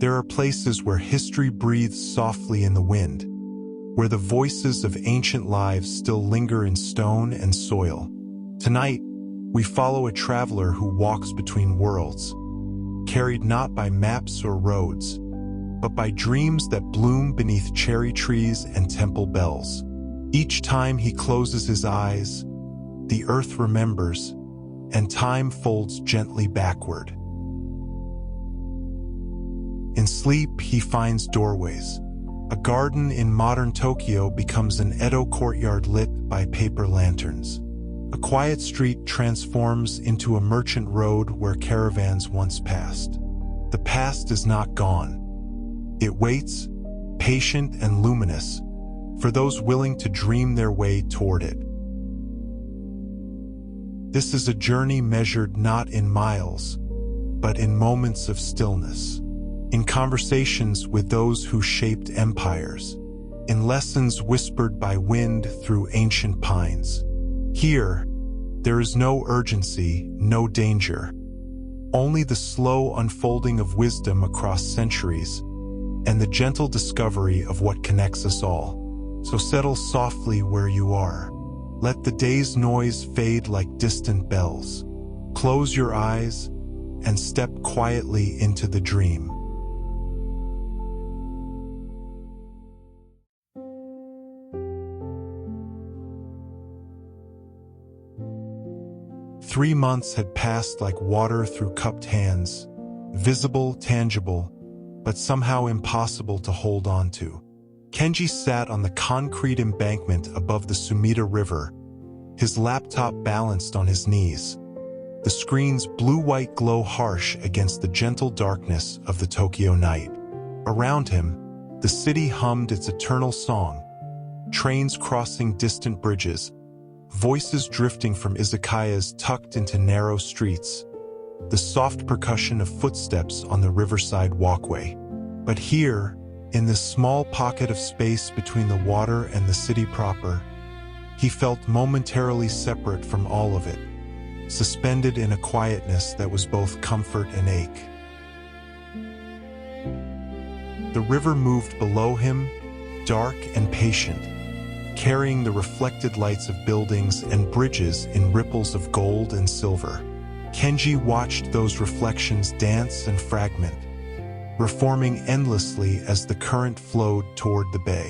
There are places where history breathes softly in the wind, where the voices of ancient lives still linger in stone and soil. Tonight, we follow a traveler who walks between worlds, carried not by maps or roads, but by dreams that bloom beneath cherry trees and temple bells. Each time he closes his eyes, the earth remembers, and time folds gently backward. In sleep, he finds doorways. A garden in modern Tokyo becomes an Edo courtyard lit by paper lanterns. A quiet street transforms into a merchant road where caravans once passed. The past is not gone. It waits, patient and luminous, for those willing to dream their way toward it. This is a journey measured not in miles, but in moments of stillness, in conversations with those who shaped empires, in lessons whispered by wind through ancient pines. Here, there is no urgency, no danger, only the slow unfolding of wisdom across centuries and the gentle discovery of what connects us all. So settle softly where you are. Let the day's noise fade like distant bells. Close your eyes and step quietly into the dream. Three months had passed like water through cupped hands, visible, tangible, but somehow impossible to hold on to. Kenji sat on the concrete embankment above the Sumida River, his laptop balanced on his knees. The screen's blue-white glow harsh against the gentle darkness of the Tokyo night. Around him, the city hummed its eternal song, trains crossing distant bridges, voices drifting from izakayas tucked into narrow streets, the soft percussion of footsteps on the riverside walkway. But here, in this small pocket of space between the water and the city proper, he felt momentarily separate from all of it, suspended in a quietness that was both comfort and ache. The river moved below him, dark and patient, carrying the reflected lights of buildings and bridges in ripples of gold and silver. Kenji watched those reflections dance and fragment, reforming endlessly as the current flowed toward the bay.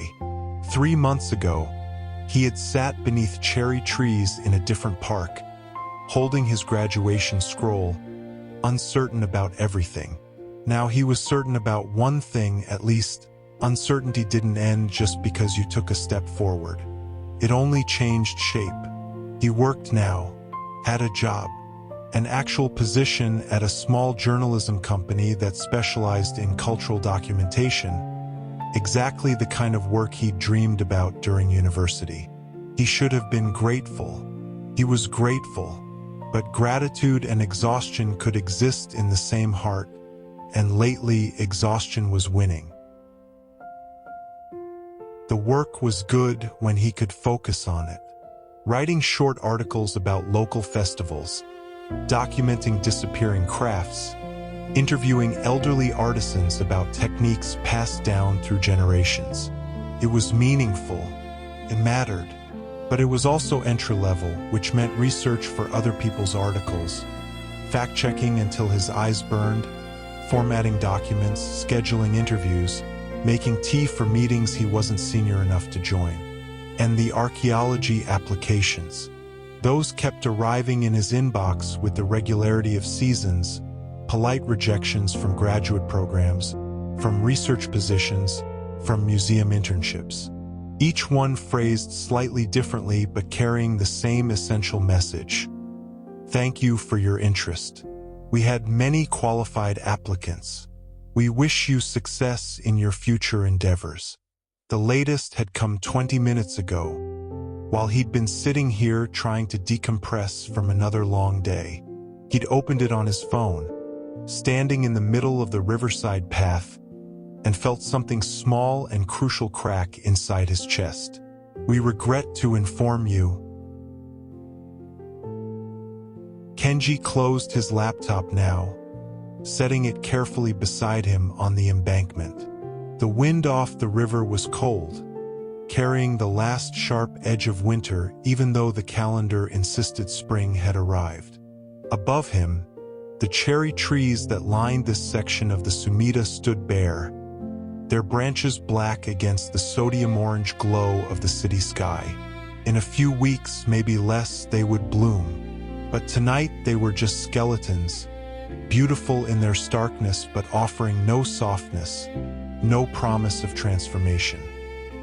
3 months ago, he had sat beneath cherry trees in a different park, holding his graduation scroll, uncertain about everything. Now he was certain about one thing, at least. Uncertainty didn't end just because you took a step forward. It only changed shape. He worked now, had a job, an actual position at a small journalism company that specialized in cultural documentation, exactly the kind of work he dreamed about during university. He should have been grateful. He was grateful, but gratitude and exhaustion could exist in the same heart, and lately exhaustion was winning. The work was good when he could focus on it. Writing short articles about local festivals, documenting disappearing crafts, interviewing elderly artisans about techniques passed down through generations. It was meaningful, it mattered, but it was also entry-level, which meant research for other people's articles, fact-checking until his eyes burned, formatting documents, scheduling interviews, making tea for meetings he wasn't senior enough to join. And the archaeology applications. Those kept arriving in his inbox with the regularity of seasons, polite rejections from graduate programs, from research positions, from museum internships. Each one phrased slightly differently but carrying the same essential message. Thank you for your interest. We had many qualified applicants. We wish you success in your future endeavors. The latest had come 20 minutes ago, while he'd been sitting here trying to decompress from another long day. He'd opened it on his phone, standing in the middle of the riverside path, and felt something small and crucial crack inside his chest. We regret to inform you. Kenji closed his laptop now, setting it carefully beside him on the embankment. The wind off the river was cold, carrying the last sharp edge of winter even though the calendar insisted spring had arrived. Above him, the cherry trees that lined this section of the Sumida stood bare, their branches black against the sodium-orange glow of the city sky. In a few weeks, maybe less, they would bloom. But tonight they were just skeletons, beautiful in their starkness but offering no softness, no promise of transformation.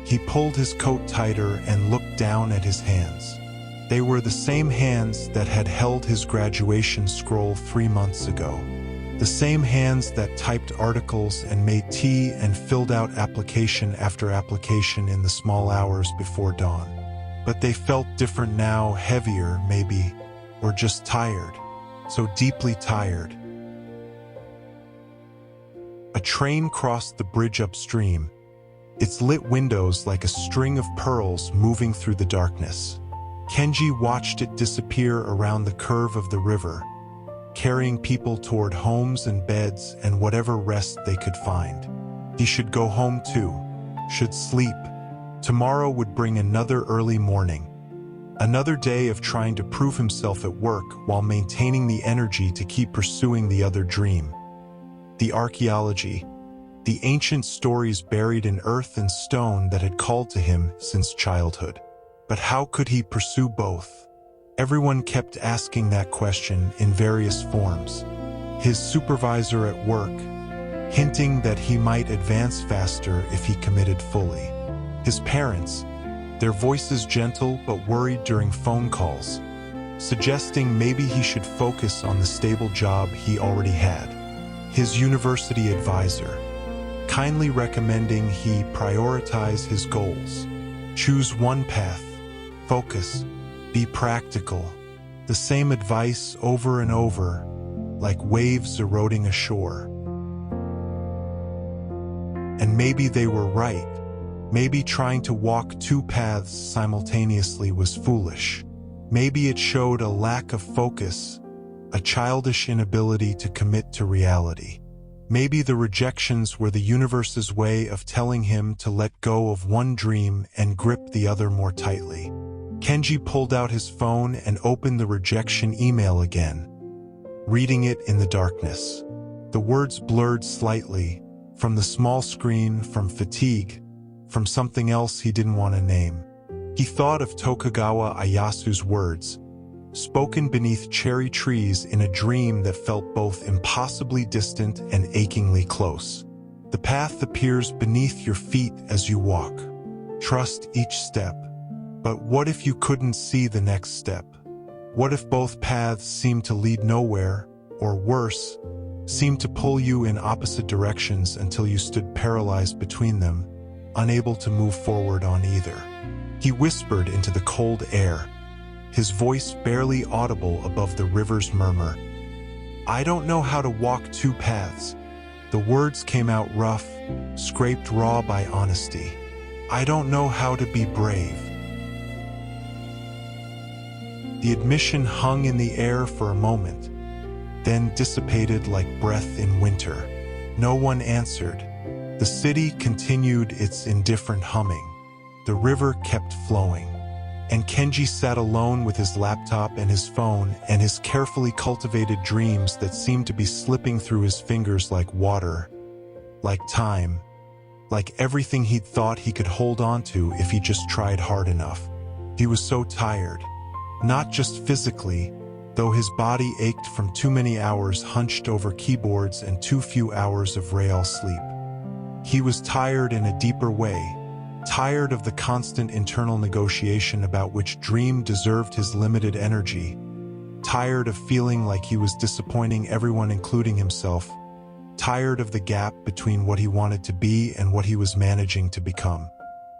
He pulled his coat tighter and looked down at his hands. They were the same hands that had held his graduation scroll 3 months ago. The same hands that typed articles and made tea and filled out application after application in the small hours before dawn. But they felt different now, heavier, maybe, or just tired, so deeply tired. A train crossed the bridge upstream, its lit windows like a string of pearls moving through the darkness. Kenji watched it disappear around the curve of the river, carrying people toward homes and beds and whatever rest they could find. He should go home too, should sleep. Tomorrow would bring another early morning, another day of trying to prove himself at work while maintaining the energy to keep pursuing the other dream. The archaeology, the ancient stories buried in earth and stone that had called to him since childhood. But how could he pursue both? Everyone kept asking that question in various forms. His supervisor at work, hinting that he might advance faster if he committed fully. His parents, their voices gentle but worried during phone calls, suggesting maybe he should focus on the stable job he already had. His university advisor, kindly recommending he prioritize his goals. Choose one path, focus, be practical. The same advice over and over, like waves eroding ashore. And maybe they were right. Maybe trying to walk two paths simultaneously was foolish. Maybe it showed a lack of focus, a childish inability to commit to reality. Maybe the rejections were the universe's way of telling him to let go of one dream and grip the other more tightly. Kenji pulled out his phone and opened the rejection email again, reading it in the darkness. The words blurred slightly, from the small screen, from fatigue, from something else he didn't want to name. He thought of Tokugawa Ieyasu's words, spoken beneath cherry trees in a dream that felt both impossibly distant and achingly close. The path appears beneath your feet as you walk. Trust each step. But what if you couldn't see the next step? What if both paths seemed to lead nowhere, or worse, seemed to pull you in opposite directions until you stood paralyzed between them, unable to move forward on either? He whispered into the cold air, his voice barely audible above the river's murmur. I don't know how to walk two paths. The words came out rough, scraped raw by honesty. I don't know how to be brave. The admission hung in the air for a moment, then dissipated like breath in winter. No one answered. The city continued its indifferent humming. The river kept flowing. And Kenji sat alone with his laptop and his phone and his carefully cultivated dreams that seemed to be slipping through his fingers like water, like time, like everything he'd thought he could hold on to if he just tried hard enough. He was so tired. Not just physically, though his body ached from too many hours hunched over keyboards and too few hours of real sleep. He was tired in a deeper way, tired of the constant internal negotiation about which dream deserved his limited energy, tired of feeling like he was disappointing everyone including himself, tired of the gap between what he wanted to be and what he was managing to become.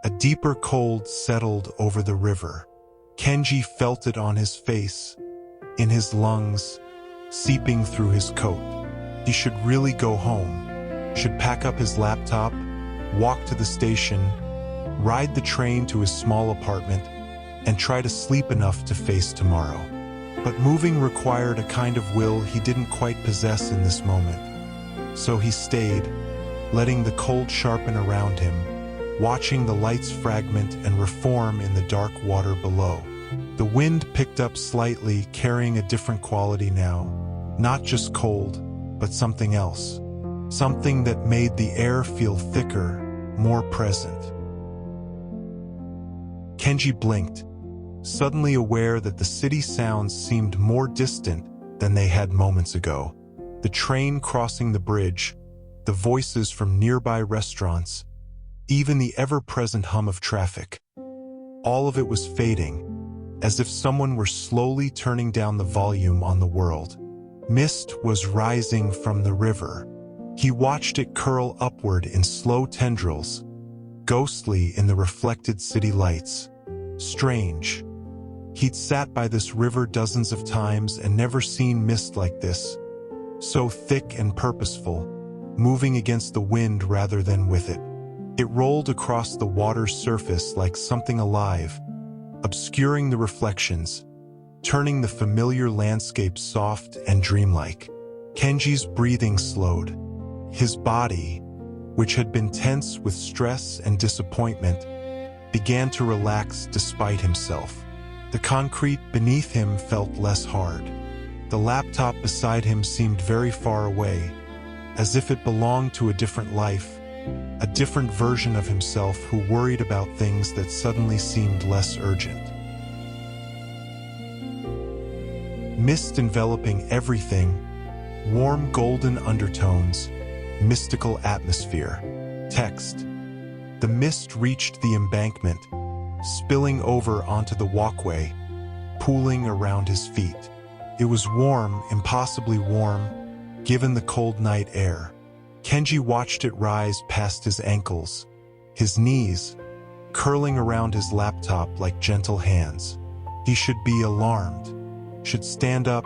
A deeper cold settled over the river. Kenji felt it on his face, in his lungs, seeping through his coat. He should really go home, should pack up his laptop, walk to the station, ride the train to his small apartment, and try to sleep enough to face tomorrow. But moving required a kind of will he didn't quite possess in this moment. So he stayed, letting the cold sharpen around him, watching the lights fragment and reform in the dark water below. The wind picked up slightly, carrying a different quality now. Not just cold, but something else. Something that made the air feel thicker, more present. Kenji blinked, suddenly aware that the city sounds seemed more distant than they had moments ago. The train crossing the bridge, the voices from nearby restaurants, even the ever-present hum of traffic. All of it was fading, as if someone were slowly turning down the volume on the world. Mist was rising from the river. He watched it curl upward in slow tendrils, ghostly in the reflected city lights. Strange. He'd sat by this river dozens of times and never seen mist like this. So thick and purposeful, moving against the wind rather than with it. It rolled across the water's surface like something alive, obscuring the reflections, turning the familiar landscape soft and dreamlike. Kenji's breathing slowed. His body, which had been tense with stress and disappointment, began to relax despite himself. The concrete beneath him felt less hard. The laptop beside him seemed very far away, as if it belonged to a different life, a different version of himself who worried about things that suddenly seemed less urgent. Mist enveloping everything, warm golden undertones, mystical atmosphere. Text. The mist reached the embankment, spilling over onto the walkway, pooling around his feet. It was warm, impossibly warm, given the cold night air. Kenji watched it rise past his ankles, his knees, curling around his laptop like gentle hands. He should be alarmed, should stand up,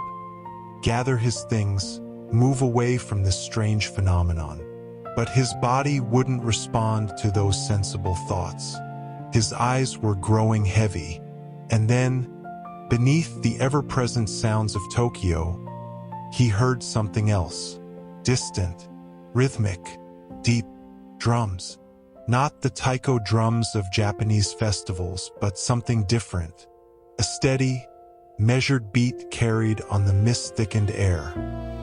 gather his things, move away from this strange phenomenon. But his body wouldn't respond to those sensible thoughts. His eyes were growing heavy, and then, beneath the ever-present sounds of Tokyo, he heard something else. Distant, rhythmic, deep drums. Not the taiko drums of Japanese festivals, but something different. A steady, measured beat carried on the mist-thickened air.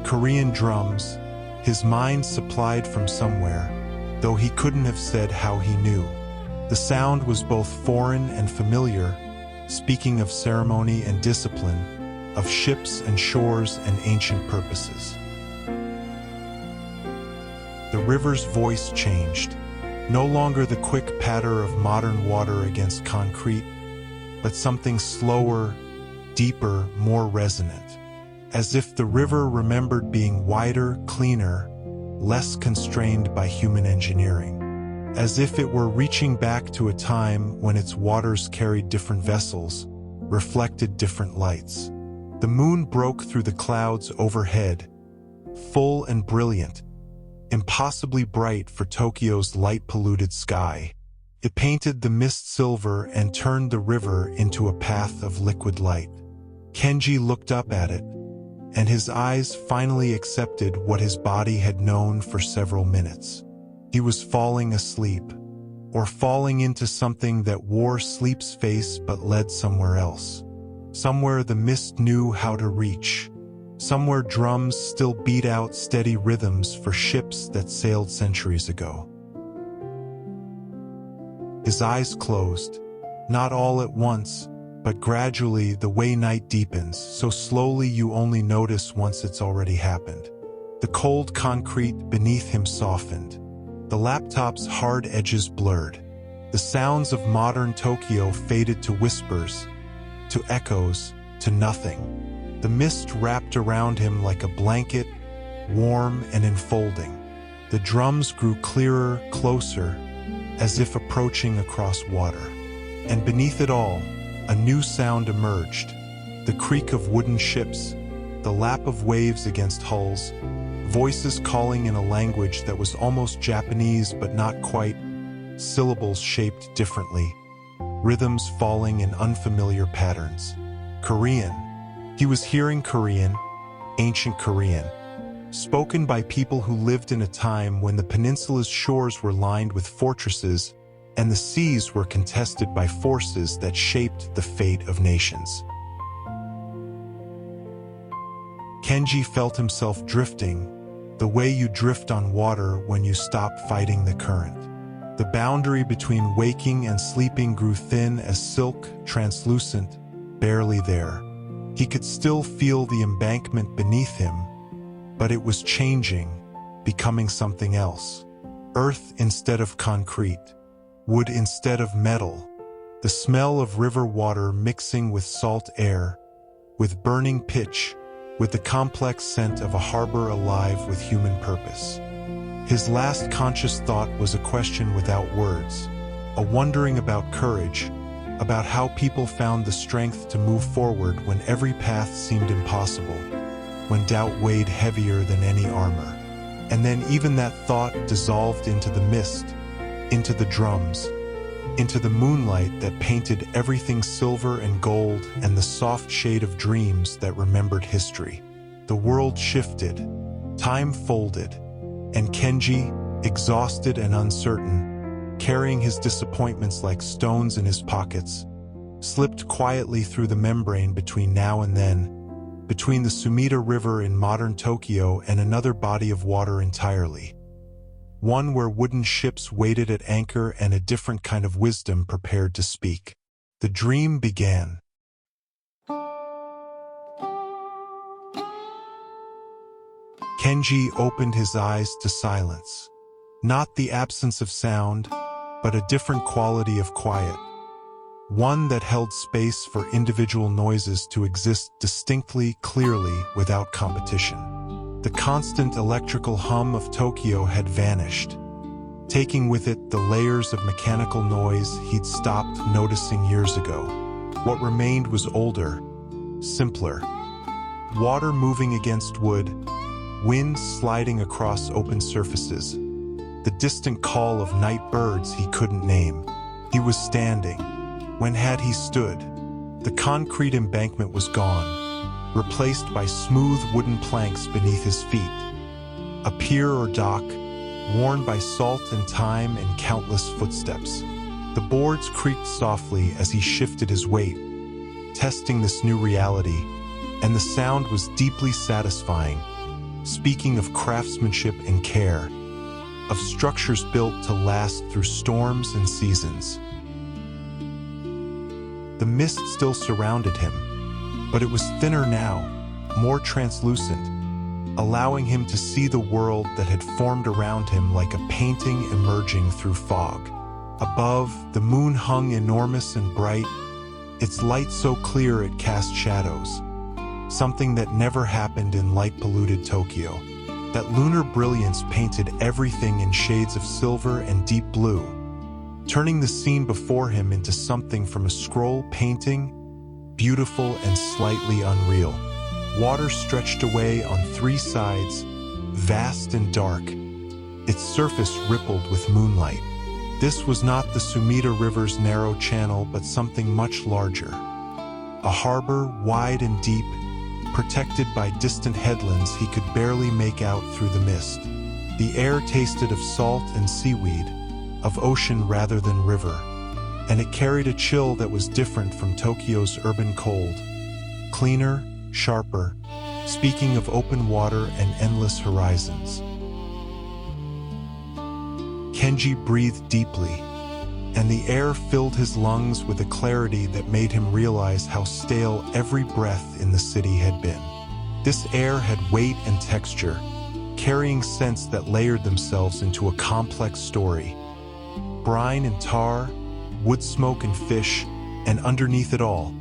Korean drums, his mind supplied from somewhere, though he couldn't have said how he knew. The sound was both foreign and familiar, speaking of ceremony and discipline, of ships and shores and ancient purposes. The river's voice changed, no longer the quick patter of modern water against concrete, but something slower, deeper, more resonant. As if the river remembered being wider, cleaner, less constrained by human engineering. As if it were reaching back to a time when its waters carried different vessels, reflected different lights. The moon broke through the clouds overhead, full and brilliant, impossibly bright for Tokyo's light-polluted sky. It painted the mist silver and turned the river into a path of liquid light. Kenji looked up at it, and his eyes finally accepted what his body had known for several minutes. He was falling asleep, or falling into something that wore sleep's face but led somewhere else. Somewhere the mist knew how to reach. Somewhere drums still beat out steady rhythms for ships that sailed centuries ago. His eyes closed, not all at once, but gradually the way night deepens, so slowly you only notice once it's already happened. The cold concrete beneath him softened. The laptop's hard edges blurred. The sounds of modern Tokyo faded to whispers, to echoes, to nothing. The mist wrapped around him like a blanket, warm and enfolding. The drums grew clearer, closer, as if approaching across water. And beneath it all, a new sound emerged. The creak of wooden ships, the lap of waves against hulls, voices calling in a language that was almost Japanese but not quite, syllables shaped differently, rhythms falling in unfamiliar patterns. Korean. He was hearing Korean, ancient Korean, spoken by people who lived in a time when the peninsula's shores were lined with fortresses and the seas were contested by forces that shaped the fate of nations. Kenji felt himself drifting, the way you drift on water when you stop fighting the current. The boundary between waking and sleeping grew thin as silk, translucent, barely there. He could still feel the embankment beneath him, but it was changing, becoming something else. Earth instead of concrete, wood instead of metal, the smell of river water mixing with salt air, with burning pitch, with the complex scent of a harbor alive with human purpose. His last conscious thought was a question without words, a wondering about courage, about how people found the strength to move forward when every path seemed impossible, when doubt weighed heavier than any armor. And then even that thought dissolved into the mist, into the drums, into the moonlight that painted everything silver and gold and the soft shade of dreams that remembered history. The world shifted, time folded, and Kenji, exhausted and uncertain, carrying his disappointments like stones in his pockets, slipped quietly through the membrane between now and then, between the Sumida River in modern Tokyo and another body of water entirely. One where wooden ships waited at anchor and a different kind of wisdom prepared to speak. The dream began. Kenji opened his eyes to silence. Not the absence of sound, but a different quality of quiet. One that held space for individual noises to exist distinctly, clearly, without competition. The constant electrical hum of Tokyo had vanished, taking with it the layers of mechanical noise he'd stopped noticing years ago. What remained was older, simpler. Water moving against wood, wind sliding across open surfaces, the distant call of night birds he couldn't name. He was standing. When had he stood? The concrete embankment was gone, replaced by smooth wooden planks beneath his feet. A pier or dock, worn by salt and time and countless footsteps. The boards creaked softly as he shifted his weight, testing this new reality, and the sound was deeply satisfying, speaking of craftsmanship and care, of structures built to last through storms and seasons. The mist still surrounded him, but it was thinner now, more translucent, allowing him to see the world that had formed around him like a painting emerging through fog. Above, the moon hung enormous and bright, its light so clear it cast shadows, something that never happened in light-polluted Tokyo. That lunar brilliance painted everything in shades of silver and deep blue, turning the scene before him into something from a scroll painting, beautiful and slightly unreal. Water stretched away on three sides, vast and dark, its surface rippled with moonlight. This was not the Sumida River's narrow channel, but something much larger. A harbor wide and deep, protected by distant headlands he could barely make out through the mist. The air tasted of salt and seaweed, of ocean rather than river, and it carried a chill that was different from Tokyo's urban cold. Cleaner, sharper, speaking of open water and endless horizons. Kenji breathed deeply, and the air filled his lungs with a clarity that made him realize how stale every breath in the city had been. This air had weight and texture, carrying scents that layered themselves into a complex story. Brine and tar, wood smoke and fish, and underneath it all,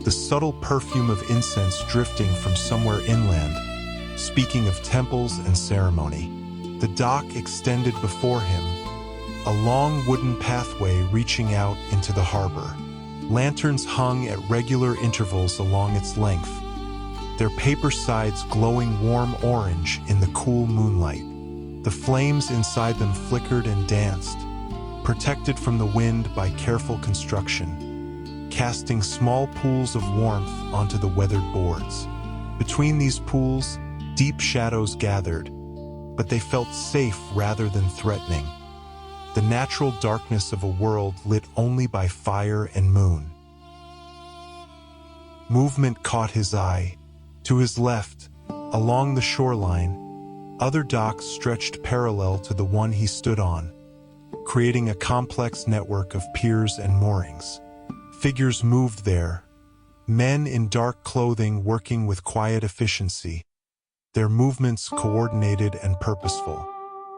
the subtle perfume of incense drifting from somewhere inland, speaking of temples and ceremony. The dock extended before him, a long wooden pathway reaching out into the harbor. Lanterns hung at regular intervals along its length, their paper sides glowing warm orange in the cool moonlight. The flames inside them flickered and danced, protected from the wind by careful construction, casting small pools of warmth onto the weathered boards. Between these pools, Deep shadows gathered, but they felt safe rather than threatening. The natural darkness of a world lit only by fire and moon. Movement caught his eye. To his left, along the shoreline, other docks stretched parallel to the one he stood on, creating a complex network of piers and moorings. Figures moved there, men in dark clothing working with quiet efficiency, their movements coordinated and purposeful.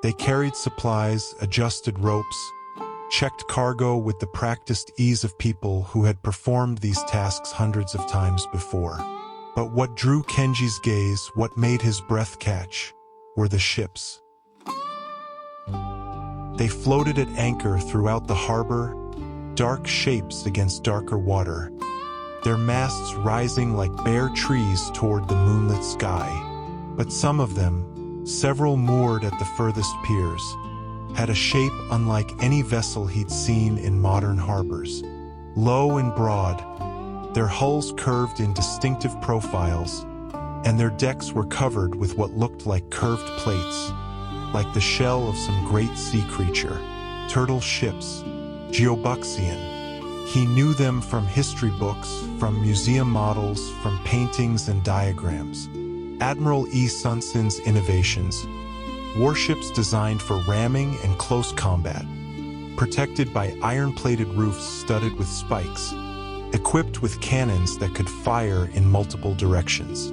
They carried supplies, adjusted ropes, checked cargo with the practiced ease of people who had performed these tasks hundreds of times before. But what drew Kenji's gaze, what made his breath catch, were the ships. They floated at anchor throughout the harbor, dark shapes against darker water, their masts rising like bare trees toward the moonlit sky. But some of them, several moored at the furthest piers, had a shape unlike any vessel he'd seen in modern harbors. Low and broad, their hulls curved in distinctive profiles, and their decks were covered with what looked like curved plates, like the shell of some great sea creature. Turtle ships, Geobuxian. He knew them from history books, from museum models, from paintings and diagrams. Admiral E. Sunsin's innovations, warships designed for ramming and close combat, protected by iron-plated roofs studded with spikes, equipped with cannons that could fire in multiple directions.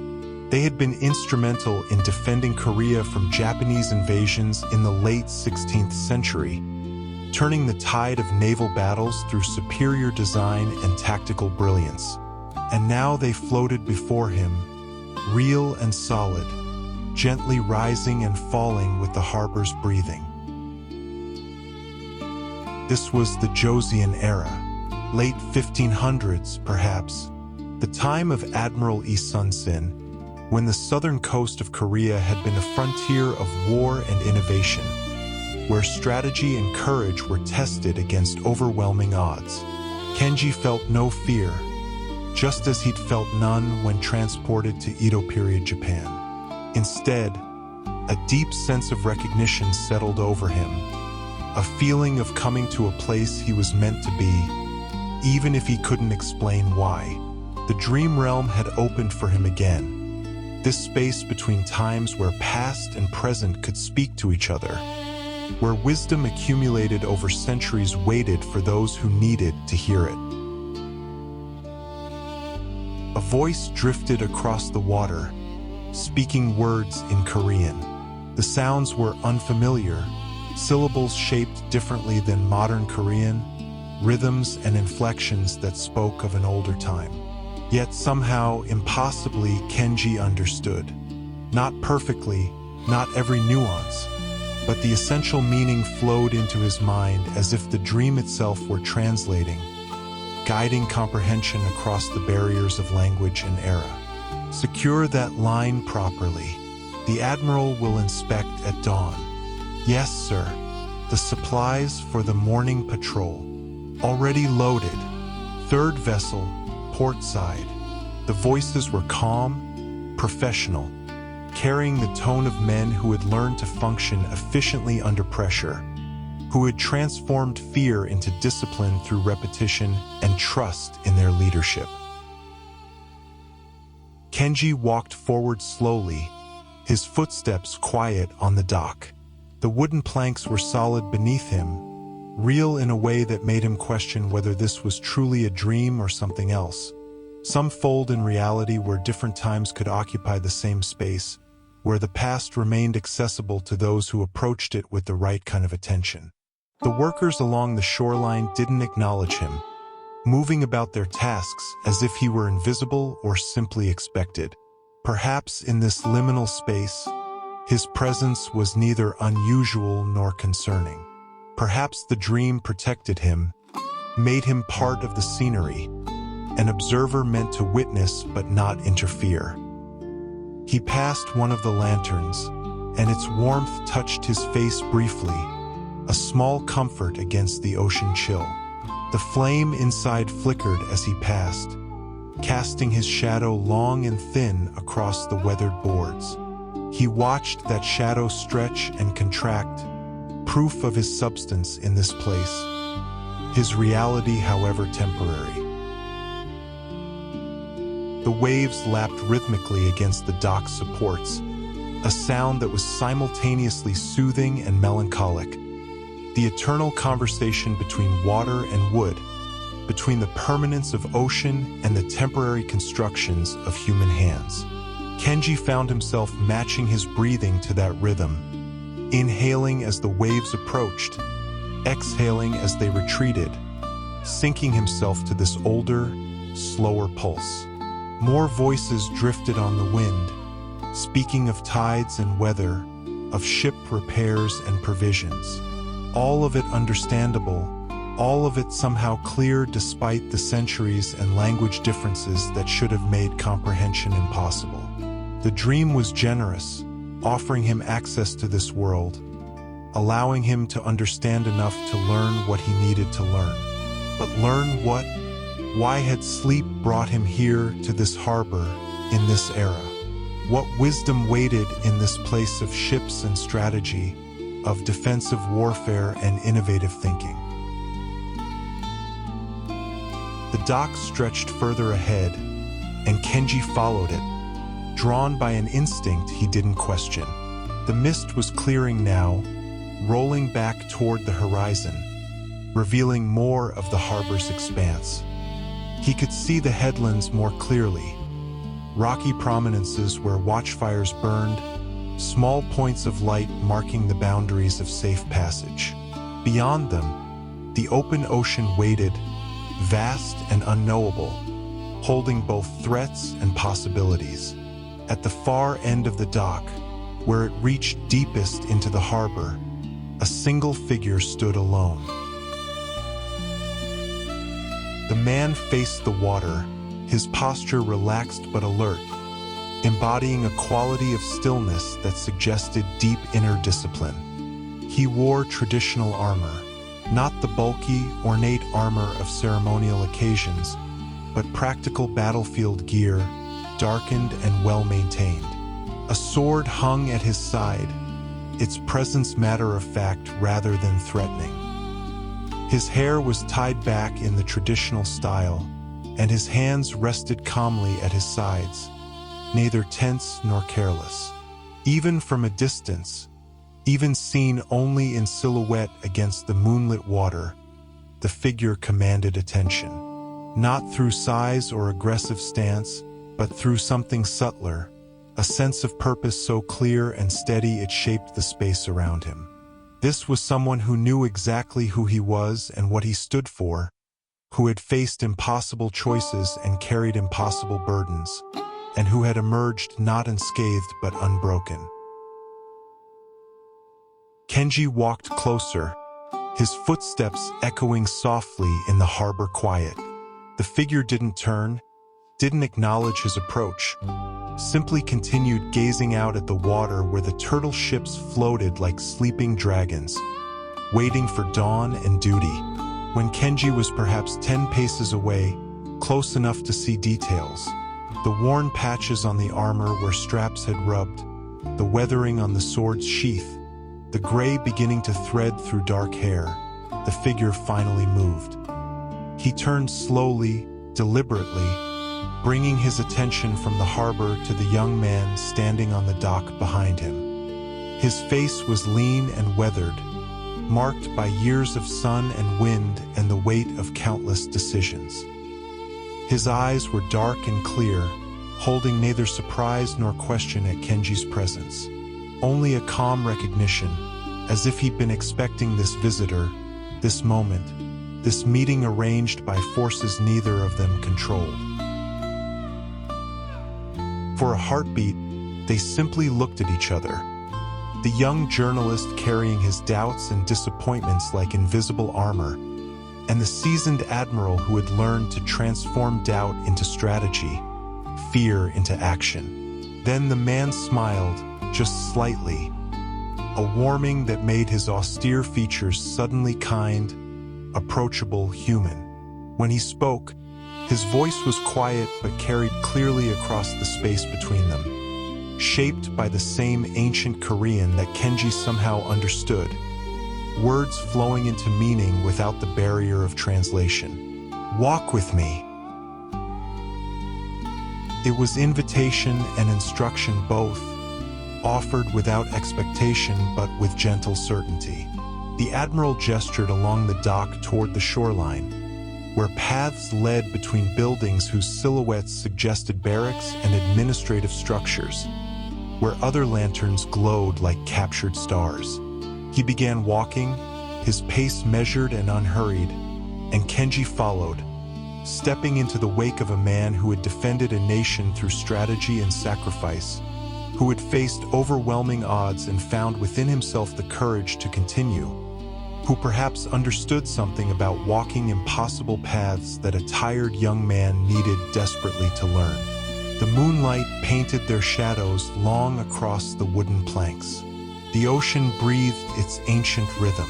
They had been instrumental in defending Korea from Japanese invasions in the late 16th century, turning the tide of naval battles through superior design and tactical brilliance. And now they floated before him, real and solid, gently rising and falling with the harbor's breathing. This was the Joseon era, late 1500s perhaps, the time of Admiral E. Sunsin, when the southern coast of Korea had been a frontier of war and innovation, where strategy and courage were tested against overwhelming odds. Kenji felt no fear, just as he'd felt none when transported to Edo period Japan. Instead, a deep sense of recognition settled over him, a feeling of coming to a place he was meant to be, even if he couldn't explain why. The dream realm had opened for him again, this space between times where past and present could speak to each other, where wisdom accumulated over centuries waited for those who needed to hear it. A voice drifted across the water, speaking words in Korean. The sounds were unfamiliar, syllables shaped differently than modern Korean, rhythms and inflections that spoke of an older time. Yet somehow, impossibly, Kenji understood. Not perfectly, not every nuance, but the essential meaning flowed into his mind as if the dream itself were translating, guiding comprehension across the barriers of language and era. Secure that line properly. The admiral will inspect at dawn. Yes, sir. The supplies for the morning patrol. Already loaded. Third vessel, port side. The voices were calm, professional, carrying the tone of men who had learned to function efficiently under pressure, who had transformed fear into discipline through repetition and trust in their leadership. Kenji walked forward slowly, his footsteps quiet on the dock. The wooden planks were solid beneath him, real in a way that made him question whether this was truly a dream or something else. Some fold in reality where different times could occupy the same space, where the past remained accessible to those who approached it with the right kind of attention. The workers along the shoreline didn't acknowledge him, moving about their tasks as if he were invisible or simply expected. Perhaps in this liminal space, his presence was neither unusual nor concerning. Perhaps the dream protected him, made him part of the scenery, an observer meant to witness but not interfere. He passed one of the lanterns, and its warmth touched his face briefly, a small comfort against the ocean chill. The flame inside flickered as he passed, casting his shadow long and thin across the weathered boards. He watched that shadow stretch and contract, proof of his substance in this place. His reality, however, temporary. The waves lapped rhythmically against the dock's supports, a sound that was simultaneously soothing and melancholic. The eternal conversation between water and wood, between the permanence of ocean and the temporary constructions of human hands. Kenji found himself matching his breathing to that rhythm, inhaling as the waves approached, exhaling as they retreated, sinking himself to this older, slower pulse. More voices drifted on the wind, speaking of tides and weather, of ship repairs and provisions. All of it understandable, all of it somehow clear despite the centuries and language differences that should have made comprehension impossible. The dream was generous, offering him access to this world, allowing him to understand enough to learn what he needed to learn. But learn what? Why had sleep brought him here to this harbor in this era? What wisdom waited in this place of ships and strategy, of defensive warfare and innovative thinking? The dock stretched further ahead, and Kenji followed it, drawn by an instinct he didn't question. The mist was clearing now, rolling back toward the horizon, revealing more of the harbor's expanse. He could see the headlands more clearly, rocky prominences where watchfires burned, small points of light marking the boundaries of safe passage. Beyond them, the open ocean waited, vast and unknowable, holding both threats and possibilities. At the far end of the dock, where it reached deepest into the harbor, a single figure stood alone. The man faced the water, his posture relaxed but alert, embodying a quality of stillness that suggested deep inner discipline. He wore traditional armor, not the bulky, ornate armor of ceremonial occasions, but practical battlefield gear, darkened and well-maintained. A sword hung at his side, its presence matter-of-fact rather than threatening. His hair was tied back in the traditional style, and his hands rested calmly at his sides, neither tense nor careless. Even from a distance, even seen only in silhouette against the moonlit water, the figure commanded attention. Not through size or aggressive stance, but through something subtler, a sense of purpose so clear and steady it shaped the space around him. This was someone who knew exactly who he was and what he stood for, who had faced impossible choices and carried impossible burdens, and who had emerged not unscathed but unbroken. Kenji walked closer, his footsteps echoing softly in the harbor quiet. The figure didn't turn, didn't acknowledge his approach, simply continued gazing out at the water where the turtle ships floated like sleeping dragons, waiting for dawn and duty. When Kenji was perhaps 10 paces away, close enough to see details, the worn patches on the armor where straps had rubbed, the weathering on the sword's sheath, the gray beginning to thread through dark hair, the figure finally moved. He turned slowly, deliberately, bringing his attention from the harbor to the young man standing on the dock behind him. His face was lean and weathered, marked by years of sun and wind and the weight of countless decisions. His eyes were dark and clear, holding neither surprise nor question at Kenji's presence. Only a calm recognition, as if he'd been expecting this visitor, this moment, this meeting arranged by forces neither of them controlled. For a heartbeat, they simply looked at each other. The young journalist carrying his doubts and disappointments like invisible armor, and the seasoned admiral who had learned to transform doubt into strategy, fear into action. Then the man smiled, just slightly, a warming that made his austere features suddenly kind, approachable, human. When he spoke, his voice was quiet but carried clearly across the space between them. shaped by the same ancient Korean that Kenji somehow understood, words flowing into meaning without the barrier of translation. Walk with me. It was invitation and instruction both, offered without expectation but with gentle certainty. The admiral gestured along the dock toward the shoreline, where paths led between buildings whose silhouettes suggested barracks and administrative structures, where other lanterns glowed like captured stars. He began walking, his pace measured and unhurried, and Kenji followed, stepping into the wake of a man who had defended a nation through strategy and sacrifice, who had faced overwhelming odds and found within himself the courage to continue, who perhaps understood something about walking impossible paths that a tired young man needed desperately to learn. The moonlight painted their shadows long across the wooden planks. The ocean breathed its ancient rhythm,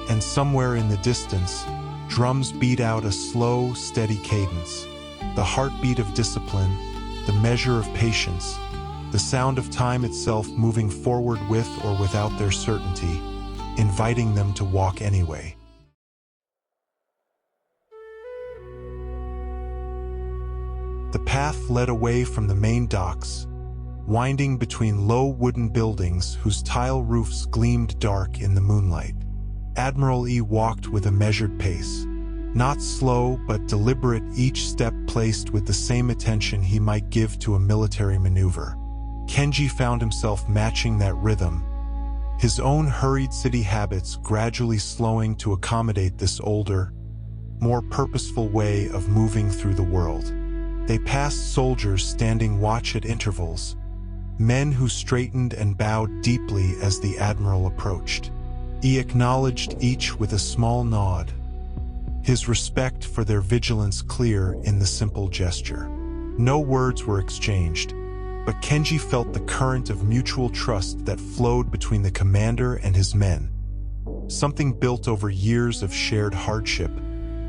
and somewhere in the distance, drums beat out a slow, steady cadence, the heartbeat of discipline, the measure of patience, the sound of time itself moving forward with or without their certainty, inviting them to walk anyway. The path led away from the main docks, winding between low wooden buildings whose tile roofs gleamed dark in the moonlight. Admiral E walked with a measured pace, not slow but deliberate, each step placed with the same attention he might give to a military maneuver. Kenji found himself matching that rhythm, his own hurried city habits gradually slowing to accommodate this older, more purposeful way of moving through the world. They passed soldiers standing watch at intervals, men who straightened and bowed deeply as the admiral approached. He acknowledged each with a small nod, his respect for their vigilance clear in the simple gesture. No words were exchanged, but Kenji felt the current of mutual trust that flowed between the commander and his men, something built over years of shared hardship,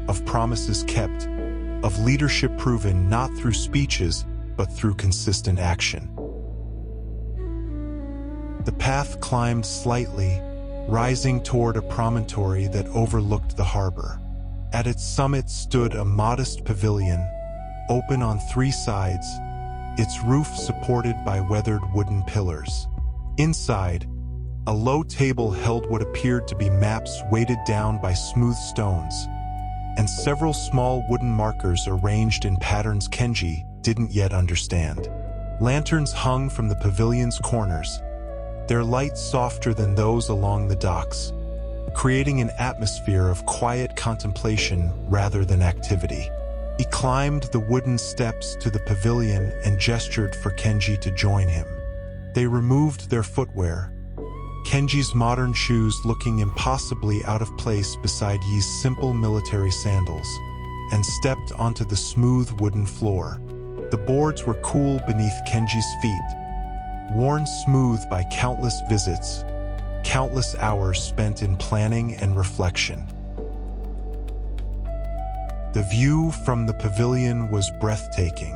of promises kept, of leadership proven not through speeches but through consistent action. The path climbed slightly, rising toward a promontory that overlooked the harbor. At its summit stood a modest pavilion, open on three sides, its roof supported by weathered wooden pillars. Inside, a low table held what appeared to be maps weighted down by smooth stones, and several small wooden markers arranged in patterns Kenji didn't yet understand. Lanterns hung from the pavilion's corners, their light softer than those along the docks, creating an atmosphere of quiet contemplation rather than activity. He climbed the wooden steps to the pavilion and gestured for Kenji to join him. They removed their footwear, Kenji's modern shoes looking impossibly out of place beside Yi's simple military sandals, and stepped onto the smooth wooden floor. The boards were cool beneath Kenji's feet, worn smooth by countless visits, countless hours spent in planning and reflection. The view from the pavilion was breathtaking.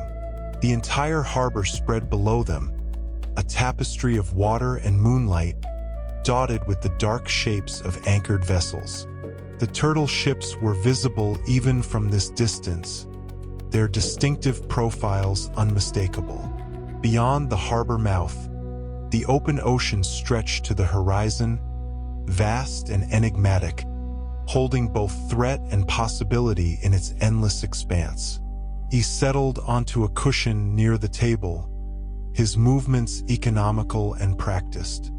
The entire harbor spread below them, a tapestry of water and moonlight, dotted with the dark shapes of anchored vessels. The turtle ships were visible even from this distance, their distinctive profiles unmistakable. Beyond the harbor mouth, the open ocean stretched to the horizon, vast and enigmatic, holding both threat and possibility in its endless expanse. He settled onto a cushion near the table, his movements economical and practiced.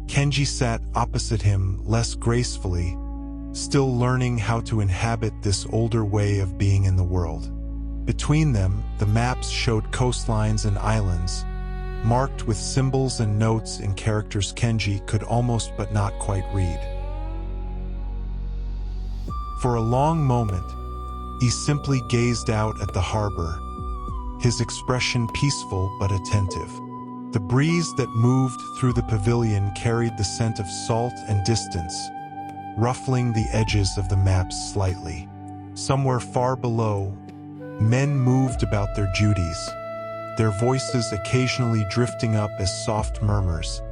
Kenji sat opposite him less gracefully, still learning how to inhabit this older way of being in the world. Between them, the maps showed coastlines and islands, marked with symbols and notes in characters Kenji could almost but not quite read. For a long moment, he simply gazed out at the harbor, his expression peaceful but attentive. The breeze that moved through the pavilion carried the scent of salt and distance, ruffling the edges of the maps slightly. Somewhere far below, men moved about their duties, their voices occasionally drifting up as soft murmurs,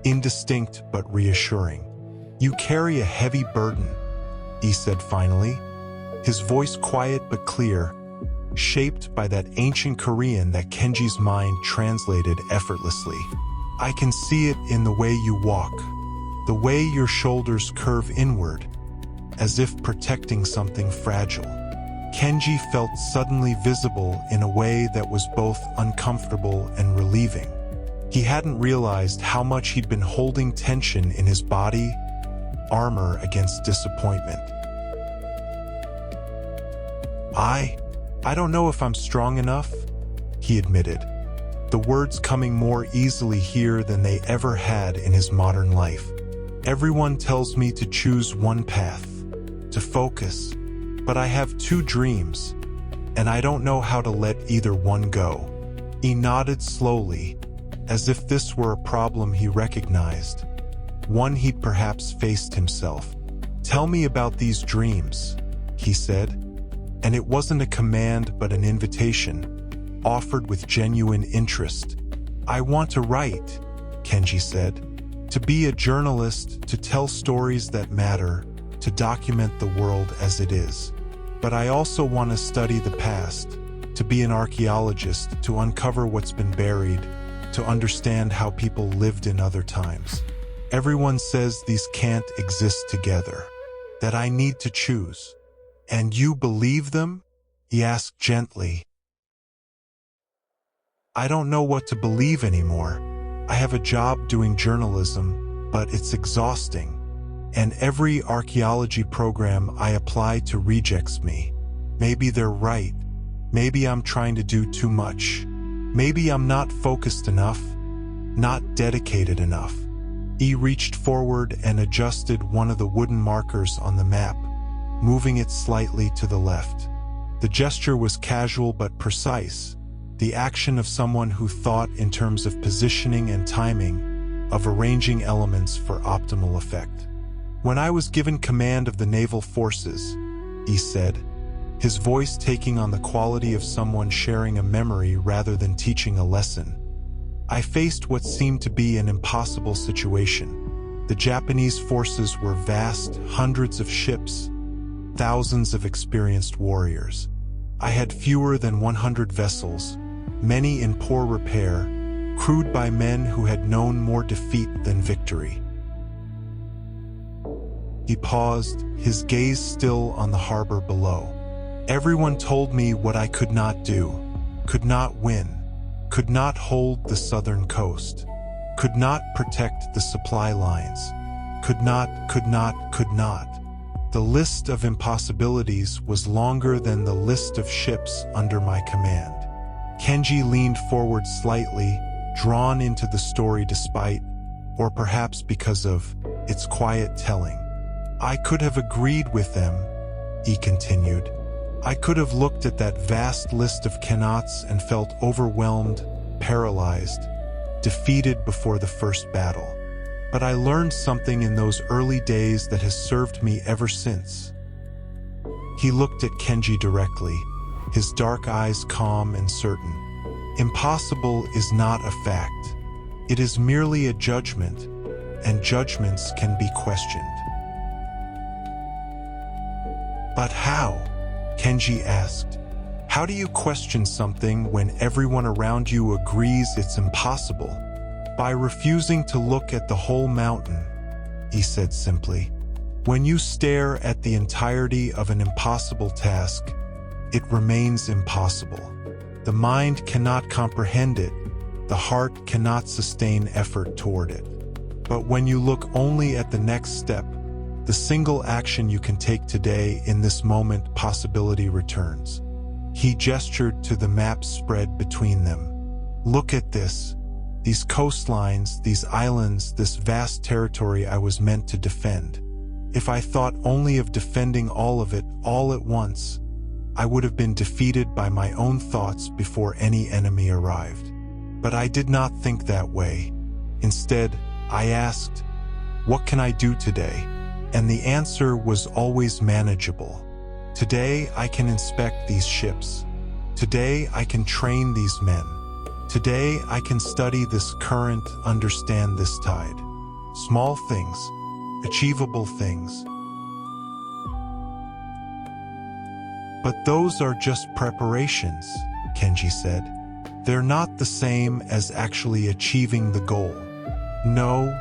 indistinct but reassuring. "You carry a heavy burden," he said finally, his voice quiet but clear, shaped by that ancient Korean that Kenji's mind translated effortlessly. "I can see it in the way you walk, the way your shoulders curve inward, as if protecting something fragile." Kenji felt suddenly visible in a way that was both uncomfortable and relieving. He hadn't realized how much he'd been holding tension in his body, armor against disappointment. I don't know if I'm strong enough," he admitted, the words coming more easily here than they ever had in his modern life. "Everyone tells me to choose one path, to focus, but I have two dreams, and I don't know how to let either one go." He nodded slowly, as if this were a problem he recognized, one he'd perhaps faced himself. "Tell me about these dreams," he said, and it wasn't a command but an invitation, offered with genuine interest. "I want to write," Kenji said, "to be a journalist, to tell stories that matter, to document the world as it is. But I also want to study the past, to be an archaeologist, to uncover what's been buried, to understand how people lived in other times. Everyone says these can't exist together, that I need to choose." "And you believe them?" he asked gently. "I don't know what to believe anymore. I have a job doing journalism, but it's exhausting. And every archaeology program I apply to rejects me. Maybe they're right. Maybe I'm trying to do too much. Maybe I'm not focused enough, not dedicated enough." He reached forward and adjusted one of the wooden markers on the map, moving it slightly to the left. The gesture was casual but precise, the action of someone who thought in terms of positioning and timing, of arranging elements for optimal effect. "When I was given command of the naval forces," he said, his voice taking on the quality of someone sharing a memory rather than teaching a lesson, "I faced what seemed to be an impossible situation. The Japanese forces were vast, hundreds of ships, thousands of experienced warriors. I had fewer than 100 vessels, many in poor repair, crewed by men who had known more defeat than victory." He paused, his gaze still on the harbor below. "Everyone told me what I could not do, could not win, could not hold the southern coast, could not protect the supply lines, could not. The list of impossibilities was longer than the list of ships under my command." Kenji leaned forward slightly, drawn into the story despite, or perhaps because of, its quiet telling. "I could have agreed with them," he continued. "I could have looked at that vast list of cannots and felt overwhelmed, paralyzed, defeated before the first battle. But I learned something in those early days that has served me ever since." He looked at Kenji directly, his dark eyes calm and certain. "Impossible is not a fact. It is merely a judgment, and judgments can be questioned." "But how?" Kenji asked. "How do you question something when everyone around you agrees it's impossible?" "By refusing to look at the whole mountain," he said simply. "When you stare at the entirety of an impossible task, it remains impossible. The mind cannot comprehend it, the heart cannot sustain effort toward it. But when you look only at the next step, the single action you can take today, in this moment, possibility returns." He gestured to the map spread between them. "Look at this. These coastlines, these islands, this vast territory I was meant to defend. If I thought only of defending all of it, all at once, I would have been defeated by my own thoughts before any enemy arrived. But I did not think that way. Instead, I asked, what can I do today? And the answer was always manageable. Today I can inspect these ships. Today I can train these men. Today I can study this current, understand this tide. Small things, achievable things. But those are just preparations, Kenji said. They're not the same as actually achieving the goal. No,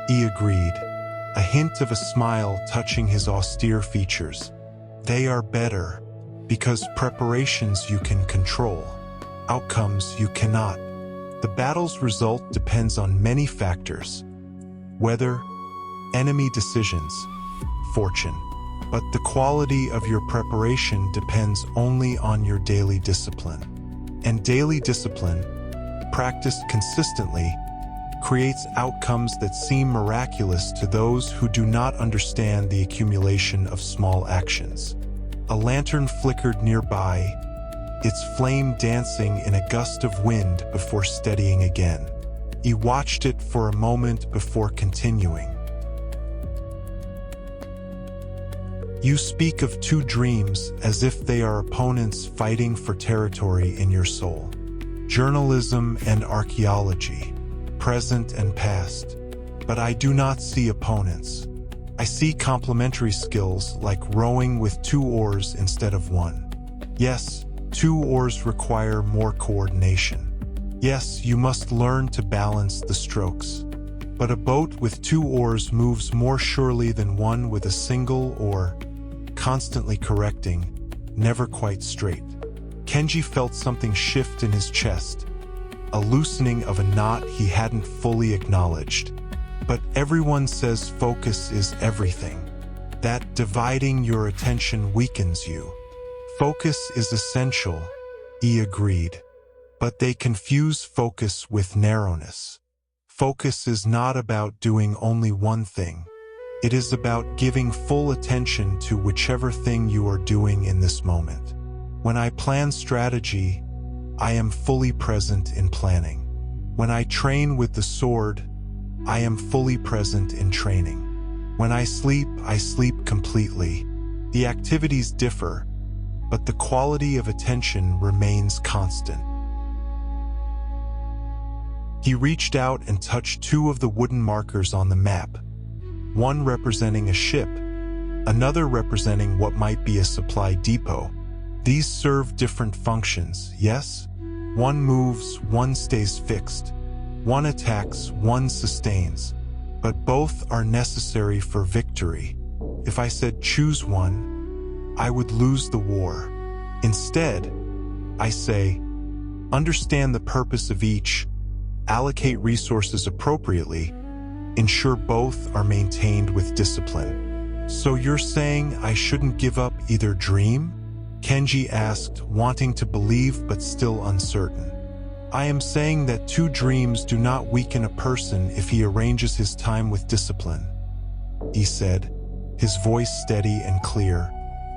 he agreed, a hint of a smile touching his austere features. They are better, because preparations you can control, outcomes you cannot. The battle's result depends on many factors: weather, enemy decisions, fortune. But the quality of your preparation depends only on your daily discipline. And daily discipline, practiced consistently, creates outcomes that seem miraculous to those who do not understand the accumulation of small actions. A lantern flickered nearby, its flame dancing in a gust of wind before steadying again. He watched it for a moment before continuing. You speak of two dreams as if they are opponents fighting for territory in your soul. Journalism and archaeology, present and past. But I do not see opponents. I see complementary skills like rowing with two oars instead of one. Yes, two oars require more coordination. Yes, you must learn to balance the strokes. But a boat with two oars moves more surely than one with a single oar, constantly correcting, never quite straight. Kenji felt something shift in his chest, a loosening of a knot he hadn't fully acknowledged. But everyone says focus is everything, that dividing your attention weakens you. Focus is essential, he agreed, but they confuse focus with narrowness. Focus is not about doing only one thing. It is about giving full attention to whichever thing you are doing in this moment. When I plan strategy, I am fully present in planning. When I train with the sword, I am fully present in training. When I sleep completely. The activities differ, but the quality of attention remains constant. He reached out and touched two of the wooden markers on the map, one representing a ship, another representing what might be a supply depot. These serve different functions, yes? One moves, one stays fixed. One attacks, one sustains. But both are necessary for victory. If I said choose one, I would lose the war. Instead, I say, understand the purpose of each, allocate resources appropriately, ensure both are maintained with discipline. So you're saying I shouldn't give up either dream? Kenji asked, wanting to believe but still uncertain. I am saying that two dreams do not weaken a person if he arranges his time with discipline, he said, his voice steady and clear.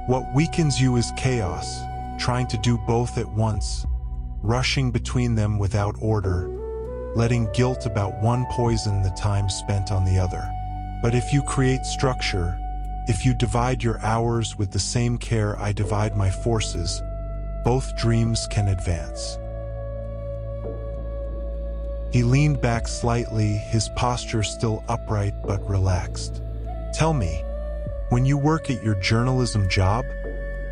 What weakens you is chaos, trying to do both at once, rushing between them without order, letting guilt about one poison the time spent on the other. But if you create structure, if you divide your hours with the same care I divide my forces, both dreams can advance. He leaned back slightly, his posture still upright but relaxed. Tell me, when you work at your journalism job,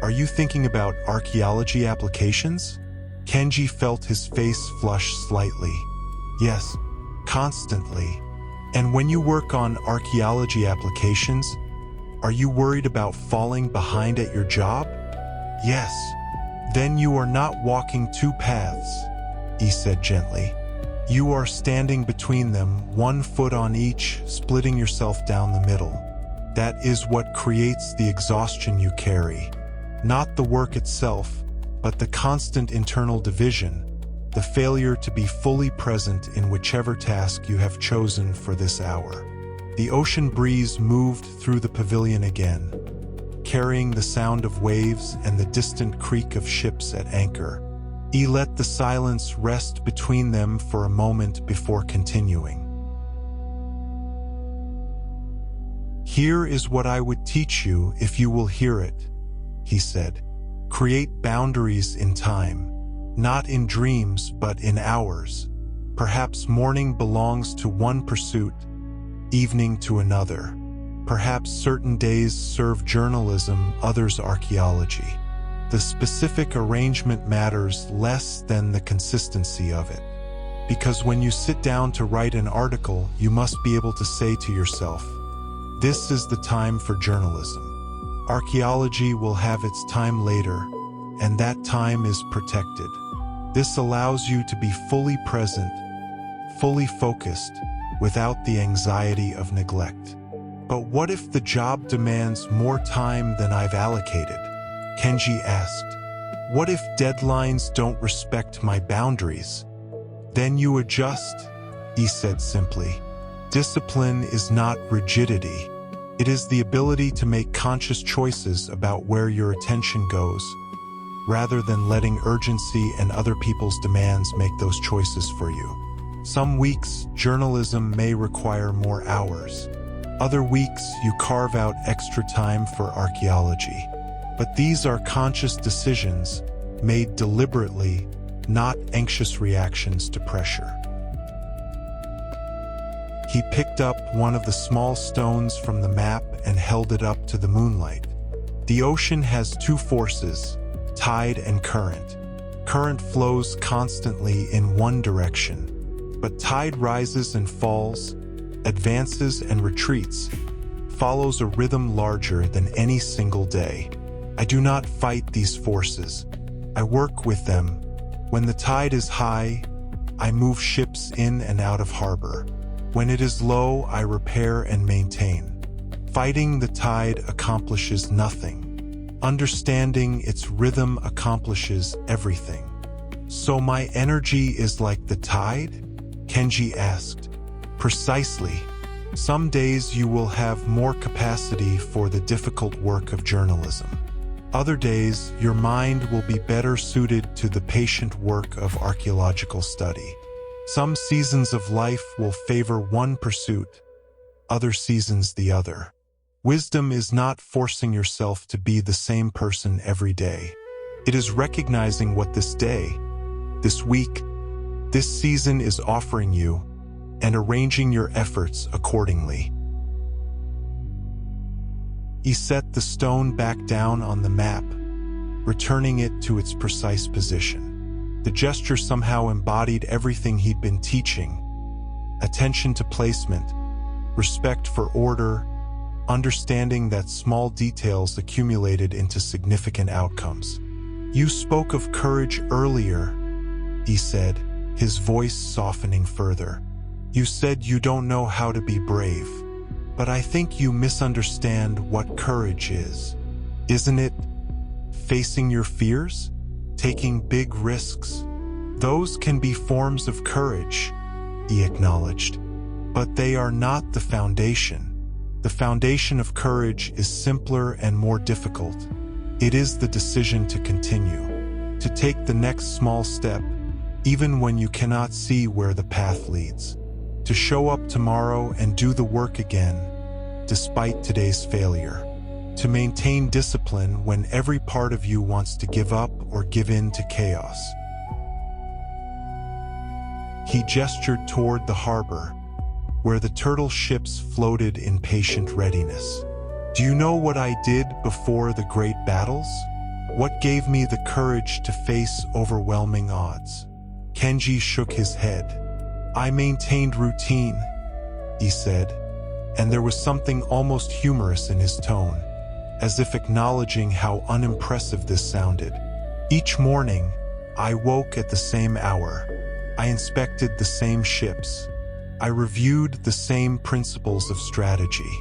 are you thinking about archaeology applications? Kenji felt his face flush slightly. Yes, constantly. And when you work on archaeology applications, are you worried about falling behind at your job? Yes. Then you are not walking two paths, he said gently. You are standing between them, one foot on each, splitting yourself down the middle. That is what creates the exhaustion you carry. Not the work itself, but the constant internal division, the failure to be fully present in whichever task you have chosen for this hour. The ocean breeze moved through the pavilion again, carrying the sound of waves and the distant creak of ships at anchor. He let the silence rest between them for a moment before continuing. Here is what I would teach you if you will hear it, he said. Create boundaries in time. not in dreams but in hours. Perhaps morning belongs to one pursuit, evening to another. Perhaps certain days serve journalism, others archaeology. The specific arrangement matters less than the consistency of it. Because when you sit down to write an article, you must be able to say to yourself, "This is the time for journalism." Archaeology will have its time later, and that time is protected. This allows you to be fully present, fully focused, without the anxiety of neglect. But what if the job demands more time than I've allocated? Kenji asked. What if deadlines don't respect my boundaries? Then you adjust, he said simply. Discipline is not rigidity. It is the ability to make conscious choices about where your attention goes, rather than letting urgency and other people's demands make those choices for you. Some weeks, journalism may require more hours. Other weeks, you carve out extra time for archaeology. But these are conscious decisions, made deliberately, not anxious reactions to pressure. He picked up one of the small stones from the map and held it up to the moonlight. The ocean has two forces, tide and current. Current flows constantly in one direction, but tide rises and falls, advances and retreats, follows a rhythm larger than any single day. I do not fight these forces. I work with them. When the tide is high, I move ships in and out of harbor. When it is low, I repair and maintain. Fighting the tide accomplishes nothing. Understanding its rhythm accomplishes everything. So my energy is like the tide? Kenji asked. Precisely. Some days you will have more capacity for the difficult work of journalism. Other days, your mind will be better suited to the patient work of archaeological study. Some seasons of life will favor one pursuit, other seasons the other. Wisdom is not forcing yourself to be the same person every day. It is recognizing what this day, this week, this season is offering you, and arranging your efforts accordingly. He set the stone back down on the map, returning it to its precise position. The gesture somehow embodied everything he'd been teaching: attention to placement, respect for order, understanding that small details accumulated into significant outcomes. You spoke of courage earlier, he said, his voice softening further. You said you don't know how to be brave. But I think you misunderstand what courage is. Isn't it facing your fears? Taking big risks? Those can be forms of courage, he acknowledged. But they are not the foundation. The foundation of courage is simpler and more difficult. It is the decision to continue, to take the next small step, even when you cannot see where the path leads. To show up tomorrow and do the work again, despite today's failure. To maintain discipline when every part of you wants to give up or give in to chaos. He gestured toward the harbor, where the turtle ships floated in patient readiness. Do you know what I did before the great battles? What gave me the courage to face overwhelming odds? Kenji shook his head. I maintained routine, he said, and there was something almost humorous in his tone, as if acknowledging how unimpressive this sounded. Each morning, I woke at the same hour. I inspected the same ships. I reviewed the same principles of strategy.